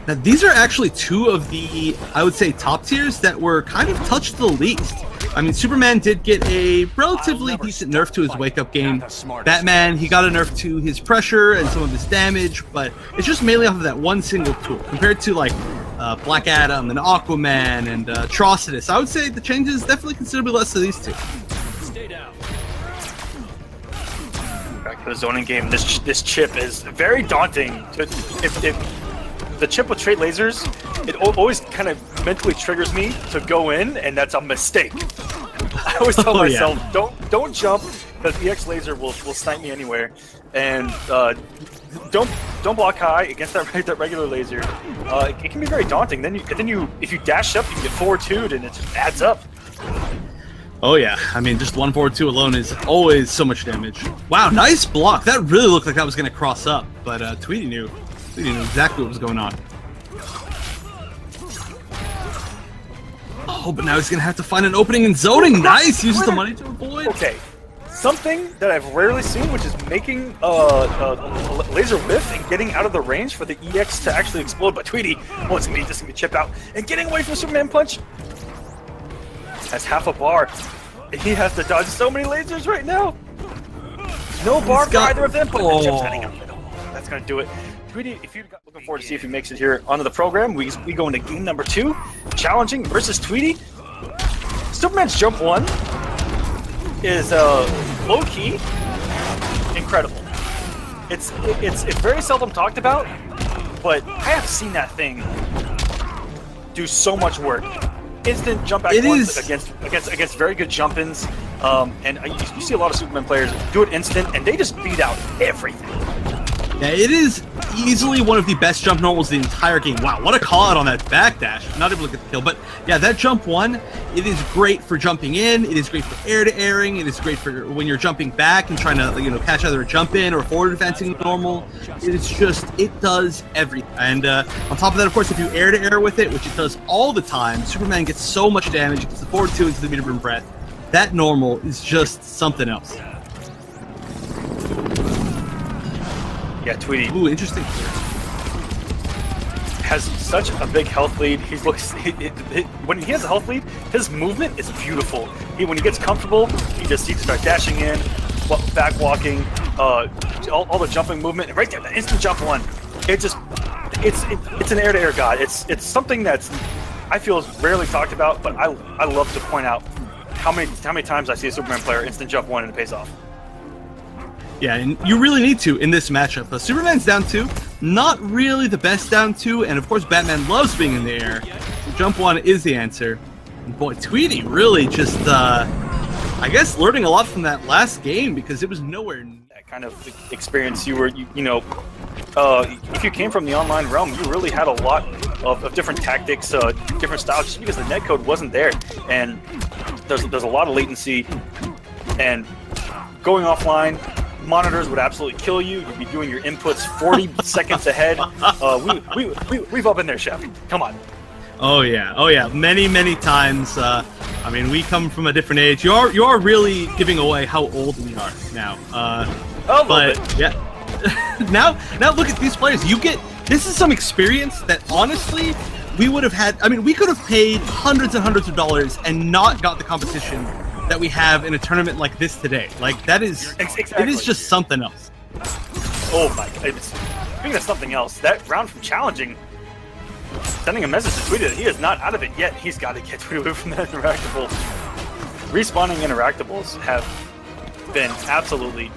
Now these are actually 2 of the, I would say, top tiers that were kind of touched the least. I mean, Superman did get a relatively decent nerf to his wake-up game. Batman, he got a nerf to his pressure and some of his damage, but it's just mainly off of that one single tool. Compared to, like, Black Adam and Aquaman and Atrocitus, I would say the change is definitely considerably less to these 2. Stay down. Back to the zoning game. This chip is very daunting. If the chip with trait lasers, it always kind of mentally triggers me to go in, and that's a mistake. I always tell myself, don't jump, because the EX laser will snipe me anywhere, and don't block high against that regular laser. It can be very daunting. Then if you dash up, you can get forward 2'd, and it just adds up. Oh yeah, I mean, just 1 forward 2 alone is always so much damage. Wow, nice block. That really looked like that was gonna cross up, but Tweedy knew exactly what was going on. Oh, but now he's gonna have to find an opening in zoning. Nice, uses the money to avoid. Okay, something that I've rarely seen, which is making a laser whiff and getting out of the range for the EX to actually explode. But Tweedy wants me just to chip out and getting away from Superman punch. That's half a bar. He has to dodge so many lasers right now. No bar for either of them, but the chip's heading up middle. That's gonna do it. Tweedy, if you're looking forward to see if he makes it here onto the program, we go into game number 2, challenging versus Tweedy. Superman's jump 1 is low key incredible. It's very seldom talked about, but I have seen that thing do so much work. Instant jump back against very good jump-ins, and you see a lot of Superman players do it instant, and they just beat out everything. Yeah, it is easily one of the best jump normals in the entire game. Wow, what a call out on that backdash. Not able to get the kill, but yeah, that jump 1, it is great for jumping in, it is great for air-to-airing, it is great for when you're jumping back and trying to, catch either a jump in or forward advancing normal. It's just, it does everything. And on top of that, of course, if you air-to-air with it, which it does all the time, Superman gets so much damage, it gets the forward 2 into the meter burn breath. That normal is just something else. Yeah, Tweedy. Ooh, interesting. Has such a big health lead. When he has a health lead, his movement is beautiful. When he gets comfortable, he just seems to start dashing in, back walking, all the jumping movement, and right there, the instant jump 1. It's an air-to-air god. It's something that's I feel is rarely talked about, but I love to point out how many times I see a Superman player instant jump 1 and it pays off. Yeah, and you really need to in this matchup. Superman's down 2, not really the best down 2, and of course Batman loves being in the air. So jump 1 is the answer. And boy, Tweedy really just, I guess, learning a lot from that last game because it was nowhere near that kind of experience. You know, if you came from the online realm, you really had a lot of different tactics, different styles, just because the netcode wasn't there, and there's a lot of latency, and going offline. Monitors would absolutely kill you. You'd be doing your inputs 40 seconds ahead. We've all been there, Chef. Come on. Oh yeah. Many times. I mean, we come from a different age. You are really giving away how old we are now. But yeah. now look at these players. This is some experience that honestly we would have had. I mean, we could have paid hundreds and hundreds of dollars and not got the competition that we have in a tournament like this today. Like that is, Exactly. it is just something else. Oh my goodness. Speaking of something else, that round from challenging, sending a message to Tweedy that he is not out of it yet. He's got to get Tweedy away from that interactable. Respawning interactables have been absolutely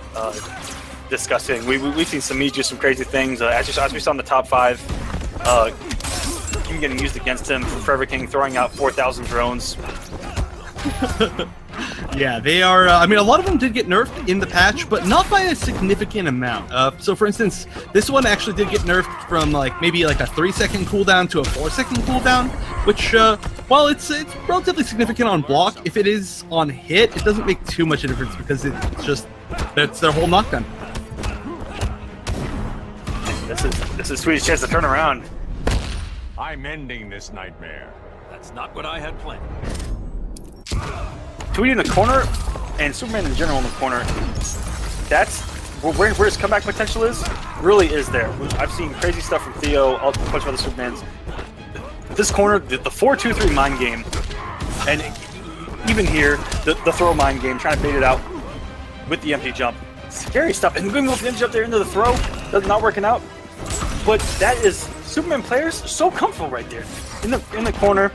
disgusting. We've seen Semiij do some crazy things. As we saw in the top 5, King getting used against him from Forever King, throwing out 4,000 drones. Yeah, they are. I mean, a lot of them did get nerfed in the patch, but not by a significant amount. So, for instance, this one actually did get nerfed from maybe like a 3-second cooldown to a 4-second cooldown, which, while it's relatively significant on block, if it is on hit, it doesn't make too much of a difference because it's just that's their whole knockdown. This is Tweedy's chance to turn around. I'm ending this nightmare. That's not what I had planned. Tweedy in the corner, and Superman in general in the corner. That's where his comeback potential is. Really is there. I've seen crazy stuff from Theo, a bunch of other Supermans. This corner, the 4-2-3 mind game, and even here, the throw mind game, trying to bait it out with the empty jump. Scary stuff. And going with the empty jump there into the throw, not working out. But that is Superman players so comfortable right there in the corner.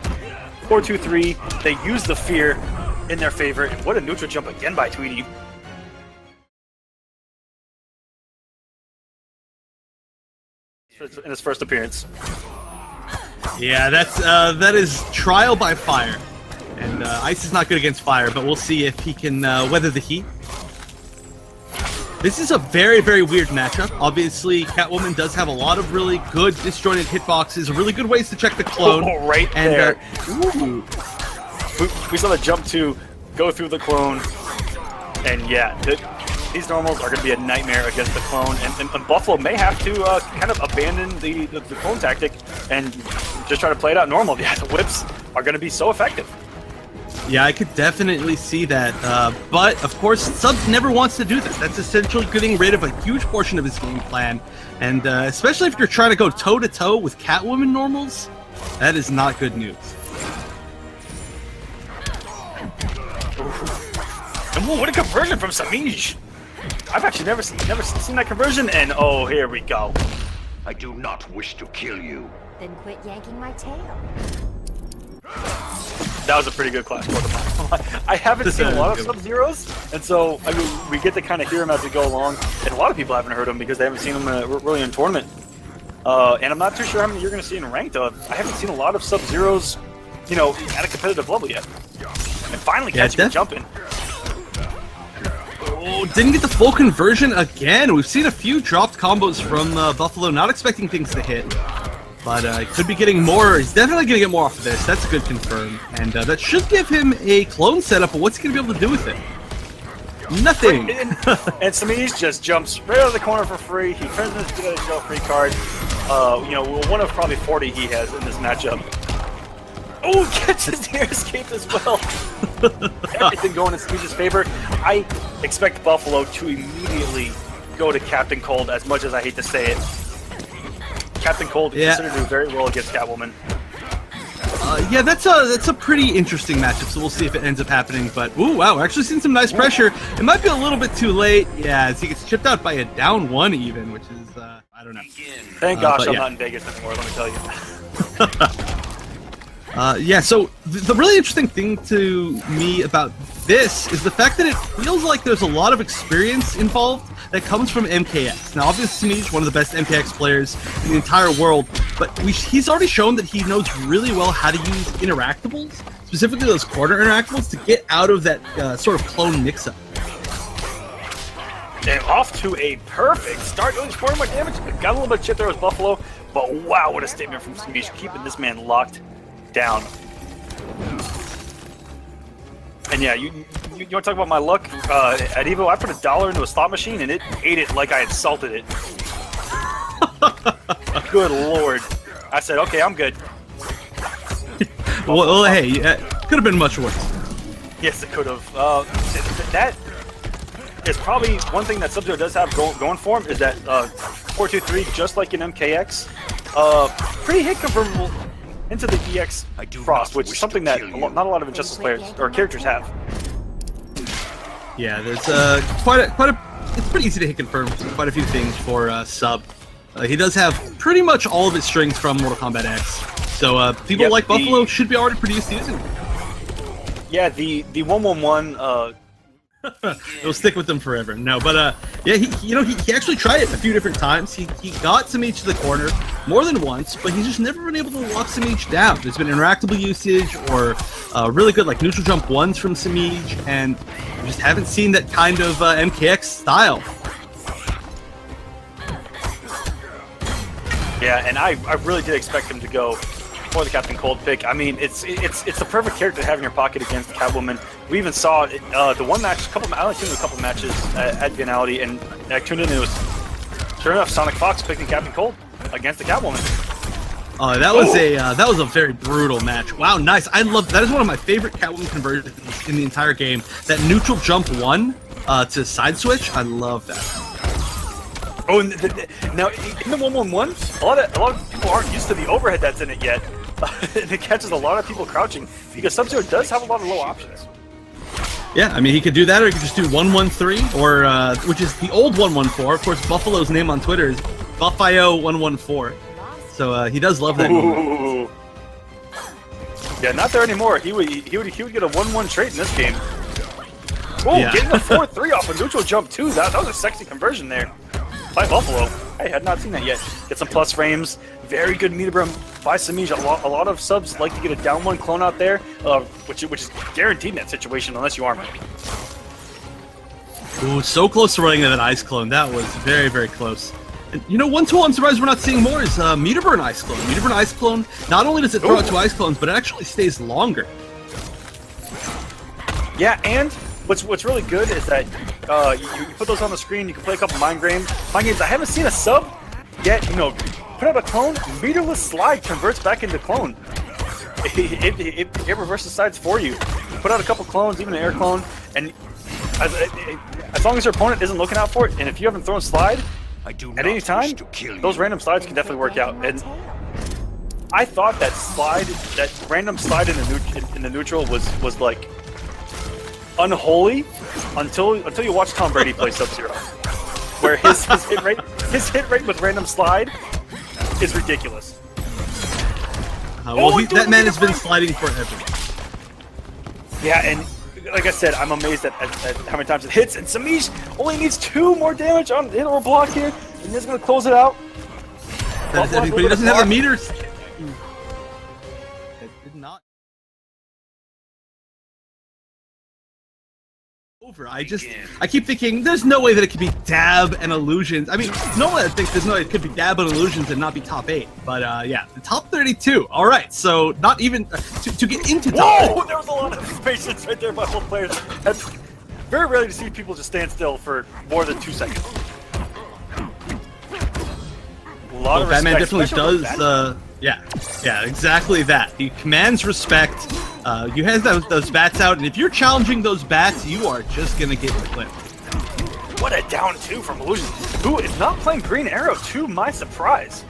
4-2-3. They use the fear in their favor, and what a neutral jump again by Tweedy. In his first appearance. Yeah, that is trial by fire, and Ice is not good against fire, but we'll see if he can weather the heat. This is a very, very weird matchup. Obviously, Catwoman does have a lot of really good disjointed hitboxes, really good ways to check the clone. Oh, right and, there. We saw the jump to go through the clone, and yeah, these normals are going to be a nightmare against the clone, and Buffalo may have to kind of abandon the clone tactic and just try to play it out normal. Yeah, the whips are going to be so effective. Yeah, I could definitely see that, but of course, Subs never wants to do that. That's essentially getting rid of a huge portion of his game plan, and especially if you're trying to go toe-to-toe with Catwoman normals, that is not good news. And whoa, what a conversion from Semiij! I've actually never seen that conversion, and oh, here we go. I do not wish to kill you. Then quit yanking my tail. That was a pretty good class quarterback. I haven't seen a lot of Sub-Zeros, and so I mean, we get to kind of hear him as we go along. And a lot of people haven't heard him because they haven't seen him really in tournament. And I'm not too sure how many you're going to see in ranked. I haven't seen a lot of Sub-Zeros, you know, at a competitive level yet. And finally catching him jumping. Oh, didn't get the full conversion again. We've seen a few dropped combos from Buffalo, not expecting things to hit. But could be getting more. He's definitely going to get more off of this. That's a good confirm. And that should give him a clone setup, but what's he going to be able to do with it? Nothing. And Semiij just jumps right out of the corner for free. He turns into a show free card. You know, one of probably 40 he has in this matchup. Oh, catches the air escape as well. Everything going in Semiij's favor. I expect Buffalo to immediately go to Captain Cold, as much as I hate to say it. Captain Cold is considered to do very well against Catwoman. Yeah, that's a pretty interesting matchup, so we'll see if it ends up happening. But, ooh, wow, we're actually seeing some nice pressure. It might be a little bit too late. Yeah, as he gets chipped out by a down 1 even, which is, I don't know. Thank gosh I'm not in Vegas anymore, let me tell you. Yeah, so the really interesting thing to me about this is the fact that it feels like there's a lot of experience involved that comes from MKX. Now, obviously, Semiij is one of the best MKX players in the entire world, but he's already shown that he knows really well how to use interactables, specifically those corner interactables, to get out of that sort of clone mix-up. And off to a perfect start, doing 4 more damage. Got a little bit of chip there with Buffalo, but wow, what a statement from Semiij, keeping this man locked down. And yeah, you want to talk about my luck? At Evo, I put $1 into a slot machine and it ate it like I had salted it. Good lord. I said, okay, I'm good. Well, hey, could have been much worse. Yes, it could have. That is probably one thing that Sub-Zero does have going for him, is that 4-2-3, just like in MKX, pretty hit confirmable into the EX Frost, which is something that not a lot of Injustice players or characters have. Yeah, there's it's pretty easy to hit confirm quite a few things for Sub. He does have pretty much all of his strings from Mortal Kombat X, so people like Buffalo should be already pretty used to using them. Yeah, the 111. It'll stick with them forever. No, but yeah, he actually tried it a few different times. He got Semiij to the corner more than once, but he's just never been able to lock Semiij down. There's been interactable usage or really good like neutral jump ones from Semiij, and we just haven't seen that kind of MKX style. Yeah, and I really did expect him to go for the Captain Cold pick. I mean, it's the perfect character to have in your pocket against Catwoman. We even saw it, the one match, I only tuned in a couple matches at Finality, and I tuned in, and it was sure enough Sonic Fox picking Captain Cold against the Catwoman. That was a very brutal match. Wow, nice. I love that. Is one of my favorite Catwoman conversions in the entire game. That neutral jump one to side switch. I love that. Oh, and now in the 111, a lot of people aren't used to the overhead that's in it yet. And it catches a lot of people crouching because Sub-Zero does have a lot of low options. Yeah, I mean, he could do that, or he could just do 113, or which is the old 114. Of course, Buffalo's name on Twitter is Buffio114. So he does love that. Ooh. Yeah, not there anymore. He would get a 1-1 trait in this game. Oh, yeah. Getting a 4-3 off a neutral jump too. That was a sexy conversion there by Buffalo. I had not seen that yet. Get some plus frames. Very good meter brim by Semiij. A lot of subs like to get a down one clone out there, which is guaranteed in that situation unless you arm it. Ooh, so close to running that ice clone. That was very, very close. And you know, one tool I'm surprised we're not seeing more is meter burn ice clone. Meter burn ice clone. Not only does it throw out 2 ice clones, but it actually stays longer. Yeah, and what's really good is that you put those on the screen. You can play a couple mind games. I haven't seen a sub yet. Put out a clone, meterless slide converts back into clone. It reverses sides for you. Put out a couple clones, even an air clone, and as long as your opponent isn't looking out for it, and if you haven't thrown slide at any time, those random slides can definitely work out. And I thought that random slide in the neutral was like unholy until you watch Tom Brady play Sub-Zero, where his hit rate with random slide is ridiculous. Well, that man has been sliding forever. Yeah, and like I said, I'm amazed at how many times it hits, and Semiij only needs 2 more damage on hit or block here, and he's going to close it out. But he doesn't have the meters. It did not. Over. I keep thinking there's no way that it could be Dab and Illusions. I mean, normally I think there's no way it could be Dab and Illusions and not be top 8. But yeah, the top 32. All right, so not even to get into top. Whoa, there was a lot of patience right there by both players. That's very rarely to see people just stand still for more than 2 seconds. Batman definitely does. Yeah, exactly that. He commands respect. You have those bats out, and if you're challenging those bats, you are just gonna get clipped. What a down 2 from Illusions, who is not playing Green Arrow, to my surprise.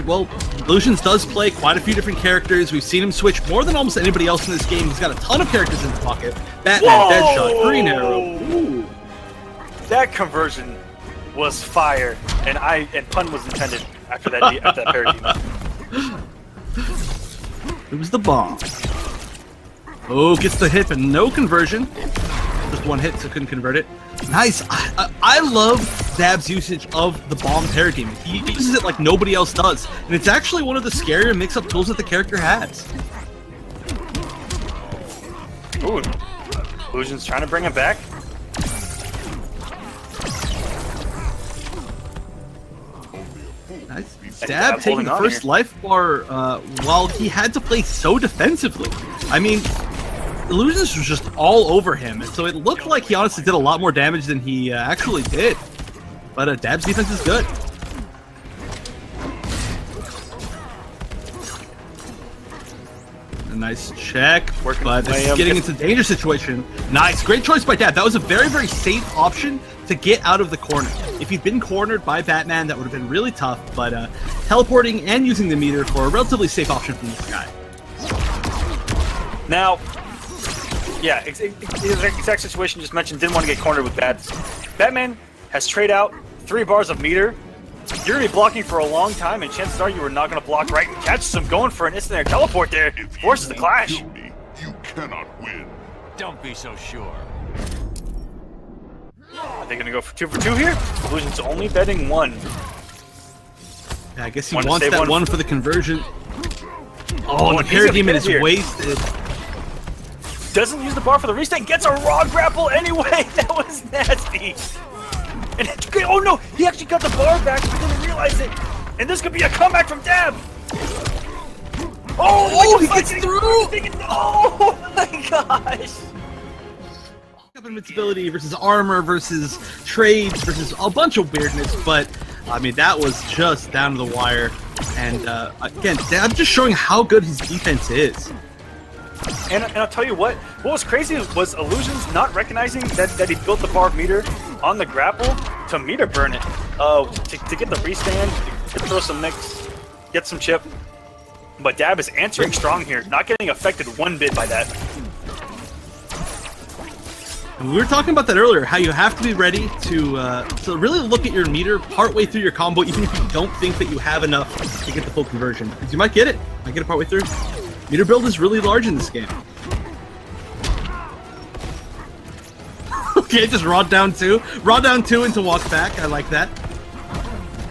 Well, Illusions does play quite a few different characters. We've seen him switch more than almost anybody else in this game. He's got a ton of characters in his pocket. Batman, Deadshot, Green Arrow. Ooh. That conversion was fire, and pun was intended after that parody. It was the bomb. Oh, gets the hit, but no conversion. Just 1 hit, so couldn't convert it. Nice. I love Dab's usage of the bomb parry. He uses it like nobody else does, and it's actually one of the scarier mix-up tools that the character has. Ooh, Illusions trying to bring him back. Nice. Dab taking the first life bar while he had to play so defensively. I mean, Illusions was just all over him, and so it looked like he honestly did a lot more damage than he actually did. But Dab's defense is good. A nice check, but this is getting into a dangerous situation. Nice, great choice by Dab. That was a very, very safe option to get out of the corner. if he'd been cornered by Batman, that would have been really tough, but teleporting and using the meter for a relatively safe option from this guy. Now, yeah, exact situation just mentioned, didn't want to get cornered with Bats. Batman has trade out 3 bars of meter. You're going to be blocking for a long time, and chances are you were not going to block right and catches him going for an instant air teleport there. Forces the clash. Me, you cannot win. Don't be so sure. Are they going to go for 2 for 2 here? Illusion's only betting 1. Yeah, I guess he Want to wants save that one. one for the conversion. Oh, and the and he's gonna Parademon is hit here. wasted. Doesn't use the bar for the reset, gets a raw grapple anyway. That was nasty. And oh no, he actually got the bar back, but didn't realize it. And this could be a comeback from Dab. Oh, he gets through! Oh my gosh. Invincibility versus armor versus trades versus a bunch of weirdness, but I mean that was just down to the wire. And again, Dab just showing how good his defense is. And I'll tell you what was crazy was Illusions not recognizing that he built the bar of meter on the grapple to meter burn it, to get the restand, to throw some mix, get some chip. But Dab is answering strong here, not getting affected one bit by that. And we were talking about that earlier, how you have to be ready to really look at your meter partway through your combo, even if you don't think that you have enough to get the full conversion. Because you might get it. Might get it partway through. Meter build is really large in this game. Okay, just raw down 2. Raw down 2 into walk back. I like that.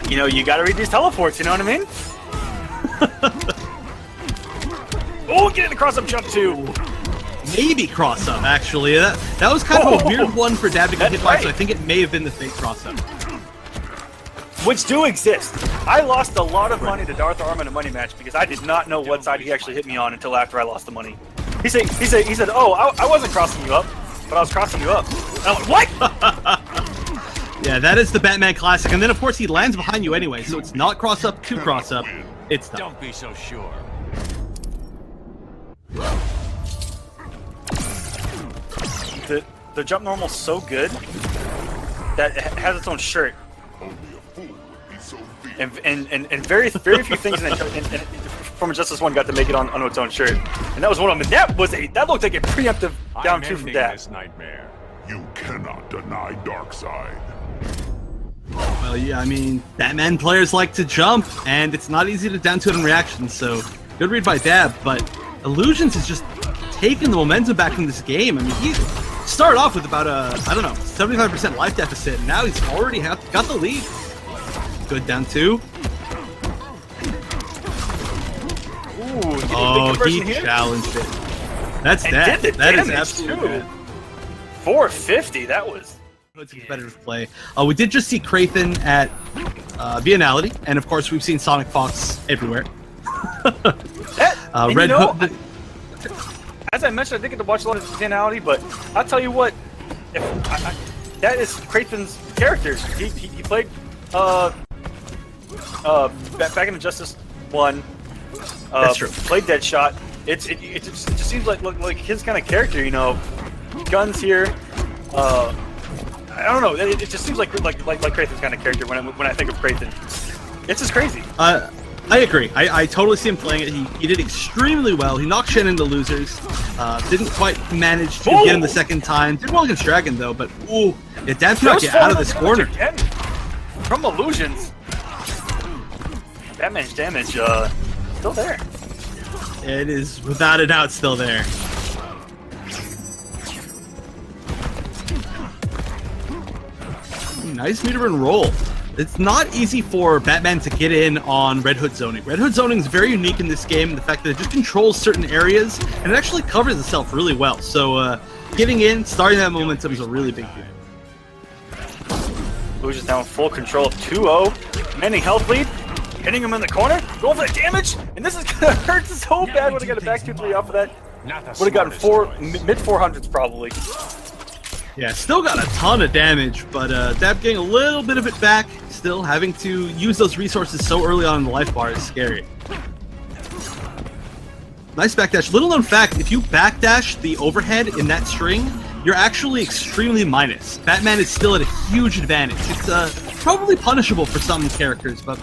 You know, you gotta read these teleports, you know what I mean? Oh, getting the cross-up jump too. Maybe cross-up, actually. That was kind of a weird one for Dab to get hit by, so I think it may have been the fake cross-up. Which do exist. I lost a lot of money to Darth Arm in a money match because I did not know what side he actually hit me on until after I lost the money. He said, oh, I wasn't crossing you up, but I was crossing you up. And I went, what? Yeah, that is the Batman classic. And then, of course, he lands behind you anyway, so it's not cross-up to cross-up. It's done. Don't be so sure. The jump normal's so good that it has its own shirt. And very few things from Justice 1 got to make it on its own shirt. And that was one of them. That looked like a preemptive down 2 from Dab. This nightmare. You cannot deny Darkseid. Well, yeah, I mean, Batman players like to jump, and it's not easy to down 2 in reaction, so good read by Dab, but Illusions is just taking the momentum back from this game. I mean, he started off with about a, 75% life deficit, and now he's already got the lead. Good down 2. Oh, he challenged it. That's that. That is absolutely good. 450, that was... It's a competitive play. We did just see Kraithen at Biennality, and of course we've seen Sonic Fox everywhere. Red Hood. As I mentioned, I didn't get to watch a lot of Biennality, but I'll tell you what, that is Kraithen's character. He played back in Injustice 1. That's true. Played Deadshot. It just seems like his kind of character, you know. Guns here. I don't know. It just seems like Kraithen's kind of character when I think of Kraithen. It's just crazy. I agree. I totally see him playing it. He did extremely well. He knocked Shen into losers. Didn't quite manage to get him the second time. Did well against Dragon though, but ooh, yeah, Dab cannot get out of this corner. Again. From Illusions. Batman's damage, still there. It is without a doubt still there. Nice meter and roll. It's not easy for Batman to get in on Red Hood zoning. Red Hood zoning is very unique in this game, the fact that it just controls certain areas, and it actually covers itself really well. So getting in, starting that momentum is a really big deal. Illusion's now in full control of 2-0. Mending health lead, hitting him in the corner, going for the damage, and this is gonna hurt so bad when I got a back 2-3 off of that. Would have gotten mid 400s probably. Yeah, still got a ton of damage, but Dab getting a little bit of it back. Still having to use those resources so early on in the life bar is scary. Nice backdash. Little known fact, if you backdash the overhead in that string, you're actually extremely minus. Batman is still at a huge advantage. It's probably punishable for some characters, but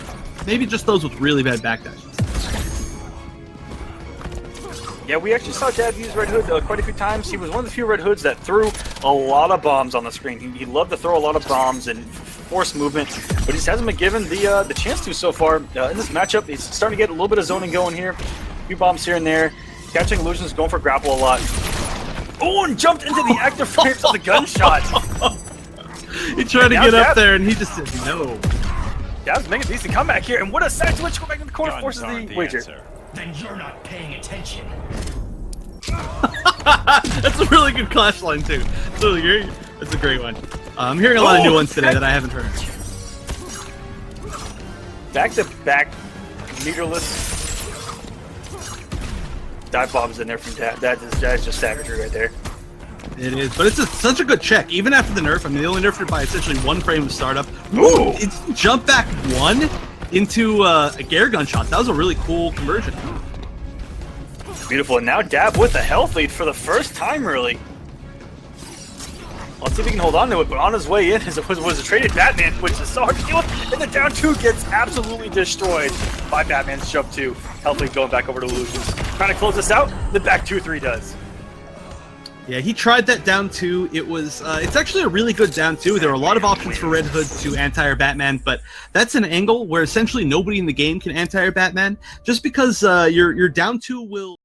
maybe just those with really bad backdash. Yeah, we actually saw Dad use Red Hood quite a few times. He was one of the few Red Hoods that threw a lot of bombs on the screen. He loved to throw a lot of bombs and force movement, but he just hasn't been given the chance to so far. In this matchup, he's starting to get a little bit of zoning going here. A few bombs here and there. Catching illusions, going for grapple a lot. Oh, and jumped into the active frames of the gunshot. He tried to get up there, and he just said no. Dab's making a decent comeback here, and what a side switch going back in the corner forces the wager. Then you're not paying attention. That's a really good clash line too. That's a great one. I'm hearing a lot of new ones today that I haven't heard. Back-to-back meterless dive bombs in there from Dad. That is just savagery right there. It is, but it's such a good check. Even after the nerf, I mean, they only nerfed it by essentially 1 frame of startup. Ooh! It's jump back 1 into a Gare gunshot. That was a really cool conversion. Beautiful, and now Dab with the health lead for the first time, really. Let's see if he can hold on to it, but on his way in was a traded Batman, which is so hard to deal with, and the down 2 gets absolutely destroyed by Batman's jump 2. Health lead going back over to Illusions. Trying to close this out, the back 2-3 does. Yeah, he tried that down 2. It was, it's actually a really good down 2. There are a lot of options for Red Hood to anti-air Batman, but that's an angle where essentially nobody in the game can anti-air Batman, just because your down 2 will